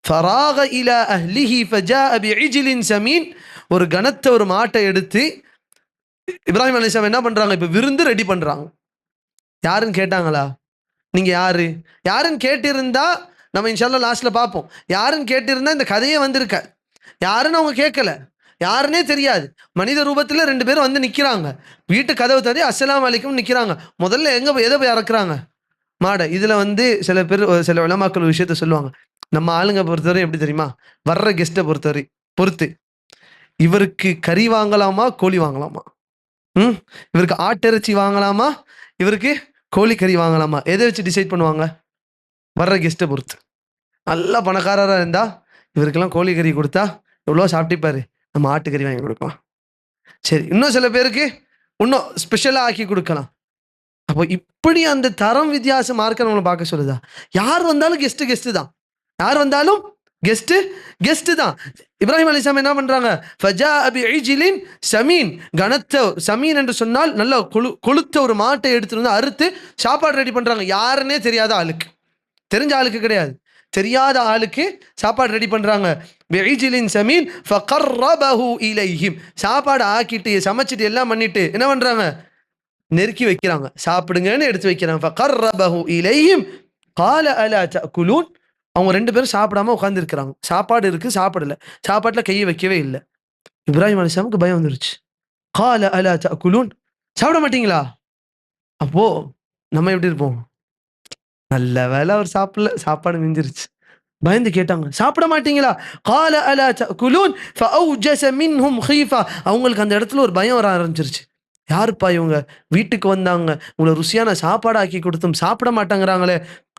ஃபராக இலா அஹ்லிஹி ஃபஜாஅ பிஇஜ்லின் சமீன். ஒரு கனத்த ஒரு மாட்டை எடுத்து இப்ராஹிம் அலைஹிஸ்ஸலாம் என்ன பண்றாங்க? இப்ப விருந்து ரெடி பண்றாங்க. யாருன்னு கேட்டாங்களா? நீங்க யாரு, யாருன்னு கேட்டிருந்தா நம்ம இன்ஷால்லா லாஸ்ட்ல பார்ப்போம். யாருன்னு கேட்டிருந்தா இந்த கதையே வந்திருக்க. யாருன்னு அவங்க கேட்கல, யாருன்னே தெரியாது. மனித ரூபத்துல 2 பேரும் நிக்கிறாங்க. வீட்டு கதவு தட்டி அஸ்ஸலாமு அலைக்கும் நிக்கிறாங்க. முதல்ல எதை போய் இறக்குறாங்க? மாடை. இதுல சில பேர், சில உலமாக்கள் விஷயத்த சொல்லுவாங்க. நம்ம ஆளுங்க பொறுத்தவரை எப்படி தெரியுமா, வர்ற கெஸ்ட்டை பொறுத்து இவருக்கு கறி வாங்கலாமா கோழி வாங்கலாமா, இவருக்கு ஆட்டிறைச்சி வாங்கலாமா இவருக்கு கோழி கறி வாங்கலாமா, எதை வச்சு டிசைட் பண்ணுவாங்க? வர்ற கெஸ்ட்டை பொறுத்து. நல்லா பணக்காரராக இருந்தா இவருக்கெல்லாம் கோழி கறி கொடுத்தா எவ்வளோ சாப்பிட்டுப்பாரு, நம்ம ஆட்டுக்கறி வாங்கி கொடுக்கலாம். சரி, இன்னும் சில பேருக்கு இன்னும் ஸ்பெஷலாக ஆக்கி கொடுக்கலாம். அப்போ இப்படி அந்த தரம் வித்தியாசம் மார்க்க நம்மளை பார்க்க சொல்லுதா? யார் வந்தாலும் கெஸ்ட் தான். யார் வந்தாலும் கெஸ்ட் தான். இப்ராஹிம் அலைஹிஸ்ஸலாம் என்ன பண்றாங்க? ஃபஜாஅ பிஇஜ்லின் சமீன், கனத்த சமீன் என்று சொன்னால் நல்ல கொழுத்த ஒரு மாட்டை எடுத்துட்டு வந்து அறுத்து சாப்பாடு ரெடி பண்றாங்க. யாருன்னே தெரியாத ஆளுக்கு, தெரிஞ்ச ஆளுக்கு கிடையாது, தெரியாத ஆளுக்கு சாப்பாடு ரெடி பண்றாங்க. பிஇஜ்லின் சமீன் ஃபகர்ரபஹு இலைஹிம், சாப்பாடு ஆக்கிட்டு சமைச்சிட்டு எல்லாம் பண்ணிட்டு என்ன பண்றாங்க? நெருக்கி வைக்கிறாங்க, சாப்பிடுங்கன்னு எடுத்து வைக்கிறாங்க. ஃபகர்ரபஹு இலைஹிம் கால அலா தஅகுலூன், அவங்க 2 பேரும் சாப்பிடாம உட்கார்ந்து இருக்கிறாங்க. சாப்பாடு இருக்கு, சாப்பிடல, சாப்பாட்டுல கையை வைக்கவே இல்லை. இப்ராஹிம் அலைஹிஸ்ஸலாமுக்கு பயம் வந்துருச்சு. கால அலா தஅகுலூன், சாப்பிட மாட்டீங்களா? அப்போ நம்ம எப்படி இருப்போம்? நல்ல வேலை அவர் சாப்பிடல, சாப்பாடு மிஞ்சிருச்சு. பயந்து கேட்டாங்க, சாப்பிட மாட்டீங்களா? கால அலா தஅகுலூன் ஃபஅவ்ஜஸ மின்ஹும் ஹீஃபா, அவங்களுக்கு அந்த இடத்துல ஒரு பயம் வர ஆரம்பிச்சிருச்சு. யாருப்பா இவங்க, வீட்டுக்கு வந்தாங்க, உங்களை ருசியான சாப்பாடு ஆக்கி கொடுத்தும் சாப்பிட மாட்டாங்கிறாங்களே.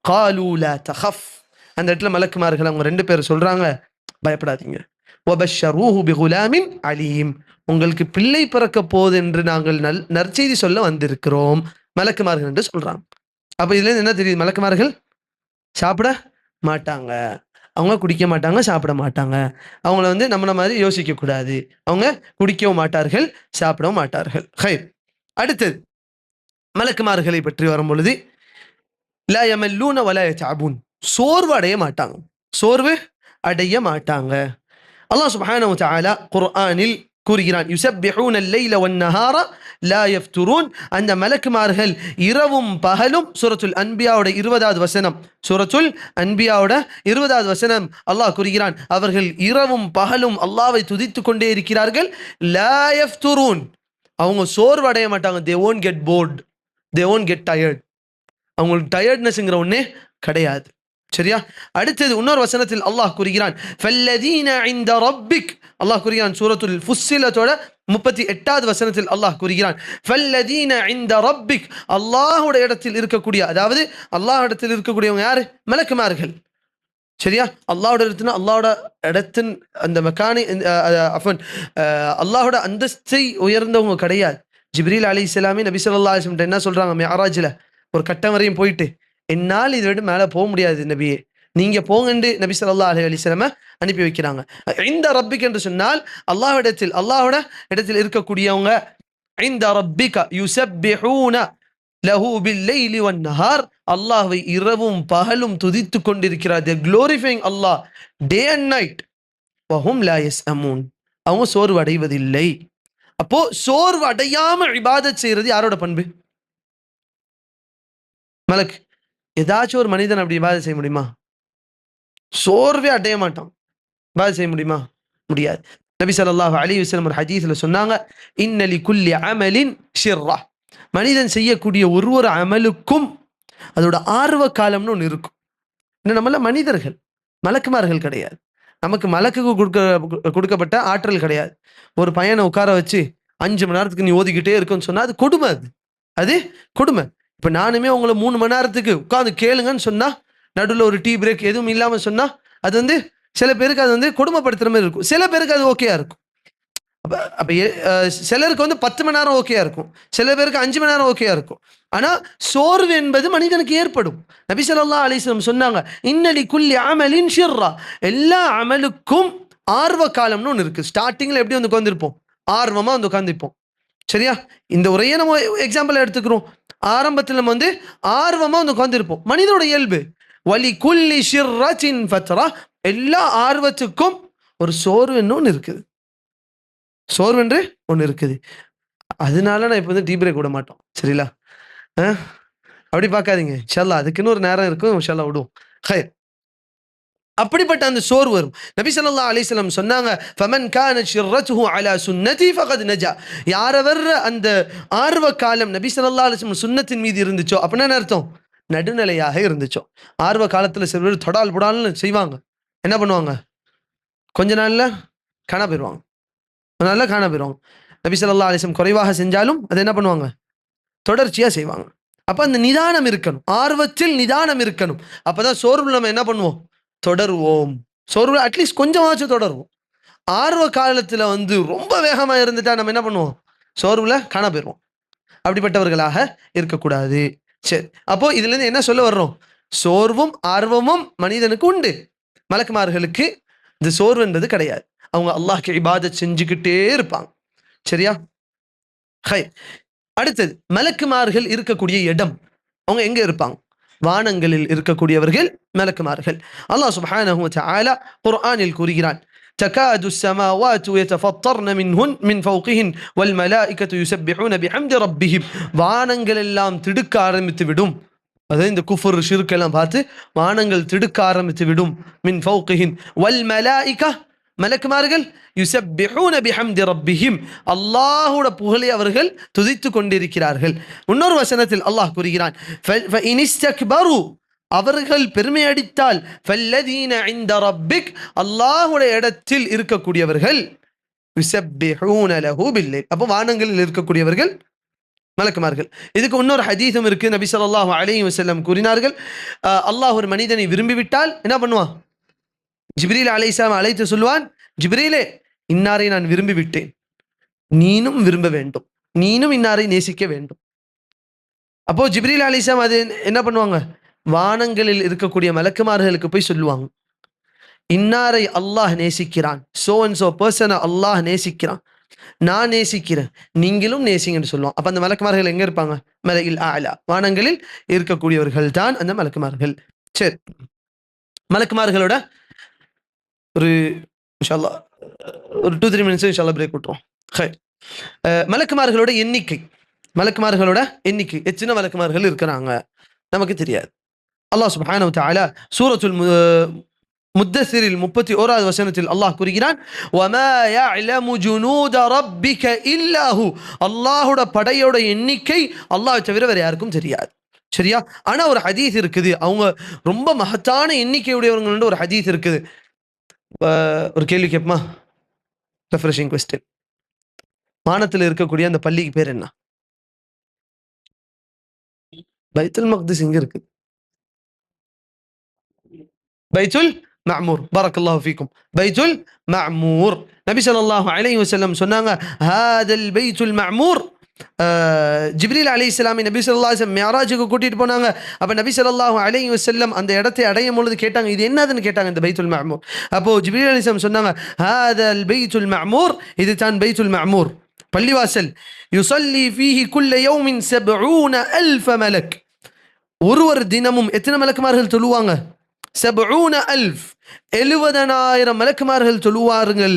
காலூ லா தஹஃப், அந்த இடத்துல மலக்குமார்கள் அவங்க 2 பேர் சொல்றாங்க, பயப்படாதீங்க. வபஷ்ஷரூஹு பிகுலாமின் அலீம், உங்களுக்கு பிள்ளை பிறக்க போகுது என்று நாங்கள் நற்செய்தி சொல்ல வந்திருக்கிறோம் மலக்குமார்கள் என்று சொல்றாங்க. அப்ப இதுல இருந்து என்ன தெரியுது? மலக்குமார்கள் சாப்பிட மாட்டாங்க, அவங்க குடிக்க மாட்டாங்க, சாப்பிட மாட்டாங்க. அவங்கள வந்து நம்மள மாதிரி யோசிக்க கூடாது. அவங்க குடிக்கவும் மாட்டார்கள், சாப்பிடவும் மாட்டார்கள். ஹைர். அடுத்தது மலக்குமார்களை பற்றி வரும் பொழுது, லா யமல்லூன வலா யதஅபூன், சோர்வு அடைய மாட்டாங்க, சோர்வு அடைய மாட்டாங்க. அல்லாஹ் சுப்ஹானஹு வ தஆலா குர்ஆனில் கூறுகிறான், யுஸப்பிஹூன அல்லைல வன்னஹார லா யஃப்துரூன், அந்த மலக்குமார்கள் இரவும் பகலும், சூரத்துல் அன்பியாவோட 20வது வசனம், சூரத்துல் அன்பியாவோட 20வது வசனம் அல்லாஹ் கூறுகிறான், அவர்கள் இரவும் பகலும் அல்லாஹ்வை துதித்துக் கொண்டே இருக்கிறார்கள். லா யஃப்துரூன், அவங்க சோர்வு அடைய மாட்டாங்க. they won't get bored, they won't get tired, அவங்களுக்கு டயர்ட்னஸ்ங்கிற ஒண்ணே கிடையாது. சரியா? அடுத்தது இன்னொரு வசனத்தில் அல்லாஹ் கூறுகிறான், ஃபல்லதீன இன்த ரப்பிக், அல்லாஹ் கூறுகிறான் சூரத்துல் ஃபுஸ்ஸிலத்தோட 38வது வசனத்தில் அல்லாஹ் கூறுகிறான், ஃபல்லதீன இன்த ரப்பிக், அல்லாஹ்வுடைய இடத்தில் இருக்கக்கூடிய, அதாவது அல்லாஹ் இடத்தில் இருக்கக்கூடியவங்க யாரு? மலக்குமார்கள். சரியா? அல்லாஹ்வோட இடத்துல, அல்லாஹ்வோட இடத்தின் அந்த மக்கானி அஃபன் அல்லாஹ்வோட அந்தஸ்தை உயர்ந்தவங்க கிடையாது. ஜிப்ரீல் அலைஹிஸ்ஸலாமே நபி ஸல்லல்லாஹு அலைஹி வஸல்லம் என்ன சொல்றாங்க? மிஅராஜ்ல ஒரு கட்டம் வரையும் போயிட்டு, என்னால் இதை விட மேலே போக முடியாது நபியே, நீங்க போங்கன்னு நபி ஸல்லல்லாஹு அலைஹி வஸல்லம் அனுப்பி வைக்கிறாங்க. இந்த ரப்பிக் என்று சொன்னால் அல்லாஹ்வோட இடத்தில் இருக்கக்கூடியவங்க. இந்த ரப்பிக யுஸப்பிஹூன லஹு பில்லைலி வன்னஹார், அல்லாஹ்வை இரவும் பகலும் துதித்துக் கொண்டிருக்கிறார். they glorifying Allah day and night. வஹும் லா யஸ்அமூன், அவங்க சோர்வு அடைவதில்லை. அப்போ சோர்வு அடையாம இபாதத் செய்யறது யாரோட பண்பு? மலக். ஏதாச்சும் ஒரு மனிதன் அப்படி இபாதத் செய்ய முடியுமா? சோர்வே அடைய மாட்டான், இபாதத் செய்ய முடியுமா? முடியாது. நபி ஸல்லல்லாஹு அலைஹி வஸல்லம் ஒரு ஹதீஸ்ல சொன்னாங்க, இன்ன லிகுல்லி அமலின் ஷிர்ரா, மனிதன் செய்யக்கூடிய ஒரு அமலுக்கும் அதோட ஆர்வ காலம்னு ஒன்று இருக்கும். இன்னும் நம்மள மனிதர்கள், மலக்குமார்கள் கிடையாது. நமக்கு மலக்குக்கு கொடுக்கப்பட்ட ஆற்றல் கிடையாது. ஒரு பையனை உட்கார வச்சு 5 மணி நேரத்துக்கு நீ ஓதிக்கிட்டே இருக்குன்னு சொன்னா அது கொடுமை, அது கொடுமை. இப்ப நானுமே உங்களை 3 மணி நேரத்துக்கு உட்காந்து கேளுங்கன்னு சொன்னா, நடுவில் ஒரு டீ பிரேக் எதுவும் இல்லாம சொன்னா, அது வந்து சில பேருக்கு அது வந்து கொடுமைப்படுத்துற மாதிரி இருக்கும், சில பேருக்கு அது ஓகேயா இருக்கும். அப்ப சிலருக்கு வந்து 10 மணி நேரம் ஓகேயா இருக்கும், சில பேருக்கு 5 மணி நேரம் ஓகேயா இருக்கும். ஆனா சோர்வு என்பது மனிதனுக்கு ஏற்படும். நபி ஸல்லல்லாஹு அலைஹி வஸல்லம் சொன்னாங்க, இன்ன லிகுல்லி அமலின் ஷிர்ரா, எல்லா அமலுக்கும் ஆர்வ காலம்னு ஒன்று இருக்கு. ஸ்டார்டிங்ல எப்படி வந்து உட்காந்துருப்போம்? ஆர்வமா வந்து உட்காந்துருப்போம். சரியா? இந்த உரையை நம்ம எக்ஸாம்பிள் எடுத்துக்கிறோம். ஆரம்பத்தில் நம்ம வந்து ஆர்வமா வந்து உட்காந்துருப்போம், மனிதனோட இயல்பு. வலி குல்லி ஷிர்ரத்தின் ஃபத்ரா, எல்லா ஆர்வத்துக்கும் ஒரு சோர்வுன்னு ஒன்று இருக்குது, சோர்வென்று ஒன்று இருக்குது. அதனால நான் இப்போ வந்து டீ பிரேக் விட மாட்டோம். சரிங்களா? அப்படி பார்க்காதீங்க, இன்ஷா அல்லாஹ் அதுக்குன்னு ஒரு நேரம் இருக்கும், இன்ஷா அல்லாஹ் விடுவோம். ஹைர். அப்படிப்பட்ட அந்த சோர் வரும். நபி ஸல்லல்லாஹு அலைஹி வஸல்லம் சொன்னாங்க, ஃபமன் கானத் ஷிர்ரத்துஹு அலா சுன்னதி ஃபகத் நஜா, யாரவர் அந்த ஆர்வ காலம் நபி ஸல்லல்லாஹு அலைஹி வஸல்லம் சுன்னத்தின் மீது இருந்துச்சோ, அப்படின்னா என்ன அர்த்தம்? நடுநிலையாக இருந்துச்சோ. ஆர்வ காலத்தில் சில பேர் தொடால் புடால்னு செய்வாங்க. என்ன பண்ணுவாங்க? கொஞ்ச நாள்ல காணா போயிடுவாங்க. நல்லா காண போயிடுவாங்க. நபி ஸல்லல்லாஹு அலைஹி வஸல்லம் குறைவாக செஞ்சாலும் அதை என்ன பண்ணுவாங்க? தொடர்ச்சியா செய்வாங்க. அப்ப அந்த நிதானம் இருக்கணும். ஆர்வத்தில் நிதானம் இருக்கணும். அப்பதான் சோர்வுல நம்ம என்ன பண்ணுவோம்? தொடருவோம். சோர்வுல அட்லீஸ்ட் கொஞ்சமாச்சும் தொடருவோம். ஆர்வ காலத்துல ரொம்ப வேகமா இருந்துட்டா நம்ம என்ன பண்ணுவோம்? சோர்வுல காண போயிடுவோம். அப்படிப்பட்டவர்களாக இருக்கக்கூடாது. சரி, அப்போ இதுல இருந்து என்ன சொல்ல வர்றோம்? சோர்வும் ஆர்வமும் மனிதனுக்கு உண்டு. மலக்குமார்களுக்கு இந்த சோர்வு என்பது கிடையாது. அவங்க அல்லாஹ்க்கு இபாதத் செஞ்சுக்கிட்டே இருப்பாங்க. சரியா? ஹை. அடுத்தது மலக்குமார்கள் இருக்கக்கூடிய இடம். அவங்க எங்க இருப்பாங்க? வானங்களில் இருக்கக்கூடியவர்கள் மலக்குமார்கள். அல்லாஹ் சுப்ஹானஹு வ தஆலா குர்ஆனில் கூறுகிறான், تكاد السماوات يتفطرن من فوقهن والملائكة يسبحون بحمد ربهم. வானங்கள் எல்லாம் திடுக்க ஆரம்பித்து விடும். அதாவது இந்த குஃபர் ஷிர்க் எல்லாம் பார்த்து வானங்கள் திடுக்க ஆரம்பித்து விடும். மின் ஃபௌகிஹின் வல் மலாயிகா, மலக்குமார்கள் யுஸப்பிஹூன பிஹம்தி ரப்பிஹிம், அல்லாஹ்வுடைய புகழை அவர்கள் துதித்து கொண்டிருக்கிறார்கள். இன்னொரு வசனத்தில் அல்லாஹ் கூறுகிறான், ஃபஇன் இஸ்தக்பரு, அவர்கள் பெருமை அடித்தால், ஃபல்லதீன இன்த ரப்பிக், அல்லாஹ்வுடைய இடத்தில் இருக்கக்கூடியவர்கள், யுஸப்பிஹூன லஹு பில்லைல், அப்போ வானங்களில் இருக்கக்கூடியவர்கள் மலக்குமார்கள். இதுக்கு இன்னொரு ஹதீஸும் இருக்கு. நபி ஸல்லல்லாஹு அலைஹி வஸல்லம் கூறினார்கள், அல்லாஹ் ஒரு மனிதனை விரும்பிவிட்டால் என்ன பண்ணுவான்? ஜிப்ரீல் அலைஹிஸ்ஸலாம் அழைத்து சொல்லுவான், ஜிப்ரீலே, இன்னாரை நான் விரும்பி விட்டேன், நீனும் விரும்ப வேண்டும், நீனும் இன்னாரை நேசிக்க வேண்டும். அப்போ ஜிப்ரீல் அலைஹிஸ்ஸலாம் அது என்ன பண்ணுவாங்க? வானங்களில் இருக்கக்கூடிய மலக்குமார்களுக்கு போய் சொல்லுவாங்க, இன்னாரை அல்லாஹ் நேசிக்கிறான், சோ அண்ட் சோ பர்சனை அல்லாஹ் நேசிக்கிறான், நான் நேசிக்கிறேன், நீங்களும் நேசிங்கன்னு சொல்லுவான். அப்ப அந்த மலக்குமார்கள் எங்க இருப்பாங்க? மலையில் ஆலா, வானங்களில் இருக்கக்கூடியவர்கள் தான் அந்த மலக்குமார்கள். சரி, மலக்குமார்களோட ஒரு இன்ஷா அல்லாஹ் ஒரு 2-3 மினிட்ஸ் இன்ஷா அல்லாஹ் பிரேக் விட்டுருவோம். மலக்குமார்களோட எண்ணிக்கை, மலக்குமார்களோட எண்ணிக்கை எத்தனை மலக்குமார்கள் இருக்கிறாங்க நமக்கு தெரியாது. அல்லாஹ் சுப்ஹானஹு வ தஆலா சூரத்துல் முத்தஸிரில் 31வது வசனத்தில் அல்லாஹ் கூறுகிறான், வமா யஅலமு ஜுனூத ரப்பிக இல்லா ஹு, அல்லாஹ்வுடைய படையோட எண்ணிக்கை அல்லாஹ்வை தவிர வேற யாருக்கும் தெரியாது. சரியா? ஆனா ஒரு ஹதீஸ் இருக்குது, அவங்க ரொம்ப மகத்தான எண்ணிக்கையுடையவங்க. ஒரு ஹதீஸ் இருக்குது. ஒரு கேள்வி கேட்போமா? Refreshing question. வானத்தில் இருக்கக்கூடிய அந்த பள்ளிக்கு பேர் என்ன? பைத்துல் மக்திஸ் எங்க இருக்கு? பைத்துல் மஅமூர். பரக்கல்லாஹு ஃபீக்கும். பைத்துல் மஅமூர். நபி ஸல்லல்லாஹு அலைஹி வஸல்லம் சொன்னாங்க, ஹாதல் பைத்துல் மஅமூர். ஜிப்ரீல் அலைஹிஸ்ஸலாம் நபி ஸல்லல்லாஹு அலைஹி வஸல்லம் மிஅராஜுக்கு கூட்டிட்டு போனாங்க. அப்ப நபி ஸல்லல்லாஹு அலைஹி வஸல்லம் அந்த இடத்தை அடையும் பொழுது கேட்டாங்க, இது என்னதுன்னு கேட்டாங்க, இந்த பைத்துல் மஅமூர். அப்போ ஜிப்ரீல் அலைஹிஸ்ஸலாம் சொன்னாங்க, ஹாதல் பைத்துல் மஅமூர், இது தான் பைத்துல் மஅமூர், பள்ளிவாசல். யுஸல்லி ஃபீஹி குல்ல யௌமின் 70,000 மலக். ஒரு தினமும் எத்தனை மலக்குமார்கள் தொழுவாங்க? 70,000, 70,000 மலக்குமார்கள் தொழுவார்கள்.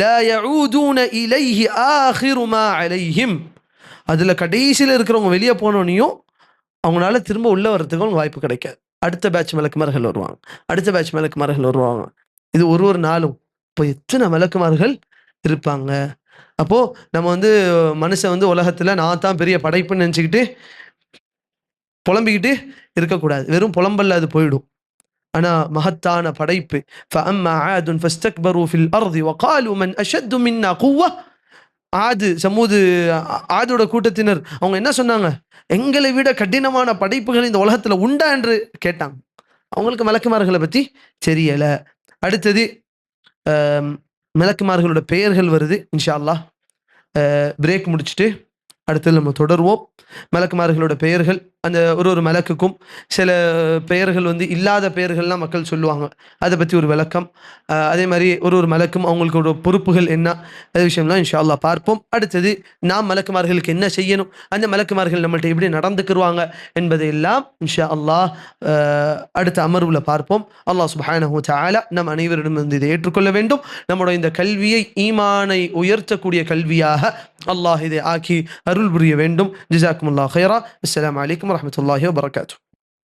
லா யஊதுன இலைஹி ஆகிரு மா அலைஹிம், அதுல கடைசியில் இருக்கிறவங்க வெளியே போனோனையும் அவங்களால திரும்ப உள்ள வர்றதுக்கு வாய்ப்பு கிடைக்காது. அடுத்த பேட்ச் மலக்குமார்கள் வருவாங்க, அடுத்த பேட்ச் மலக்குமார்கள் வருவாங்க. இது ஒரு நாளும். இப்போ எத்தனை மலக்குமார்கள் இருப்பாங்க? அப்போ நம்ம மனுஷன் உலகத்துல நான் தான் பெரிய படைப்புன்னு நினைச்சுக்கிட்டு புலம்பிக்கிட்டு இருக்கக்கூடாது. வெறும் புலம்பல்ல அது போயிடும். ஆனா மகத்தான படைப்பு. فَأَمَّا عَادٌ فَاسْتَكْبَرُوا فِي الْأَرْضِ وَقَالُوا مَنْ أَشَدُّ مِنَّا قُوَّةً. ஆது சமூது, ஆதோட கூட்டத்தினர் அவங்க என்ன சொன்னாங்க? எங்களை விட கடினமான படைப்புகள் இந்த உலகத்துல உண்டா என்று கேட்டாங்க. அவங்களுக்கு மலக்குமார்களை பத்தி தெரியல. அடுத்தது மலக்குமார்களோட பெயர்கள் வருது. இன்ஷா அல்லாஹ் பிரேக் முடிச்சுட்டு அடுத்து நம்ம தொடருவோம். மலக்குமார்களோட பெயர்கள், அந்த ஒரு மலக்குக்கும் சில பெயர்கள் இல்லாத பெயர்கள்லாம் மக்கள் சொல்லுவாங்க, அதை பற்றி ஒரு விளக்கம். அதே மாதிரி ஒரு மலக்கும் அவங்களோட பொறுப்புகள் என்ன, அது விஷயம்லாம் இன்ஷா அல்லாஹ் பார்ப்போம். அடுத்தது நாம் மலக்குமார்களுக்கு என்ன செய்யணும், அந்த மலக்குமார்கள் நம்மள்ட்ட எப்படி நடந்துக்குருவாங்க என்பதை எல்லாம் இன்ஷா அல்லாஹ் அடுத்த அமர்வில் பார்ப்போம். அல்லாஹ் சுப்ஹானஹு வ தஆலா நம் அனைவரிடம் இதை ஏற்றுக்கொள்ள வேண்டும். நம்முடைய இந்த கல்வியை ஈமானை உயர்த்தக்கூடிய கல்வியாக அல்லாஹ் இதை ஆக்கி அருள் புரிய வேண்டும். ஜஸாக்குமுல்லாஹ் கைரா. அஸ்ஸலாமு அலைக்கும் வரஹ்மத்துல்லாஹி வபரகாத்துஹு.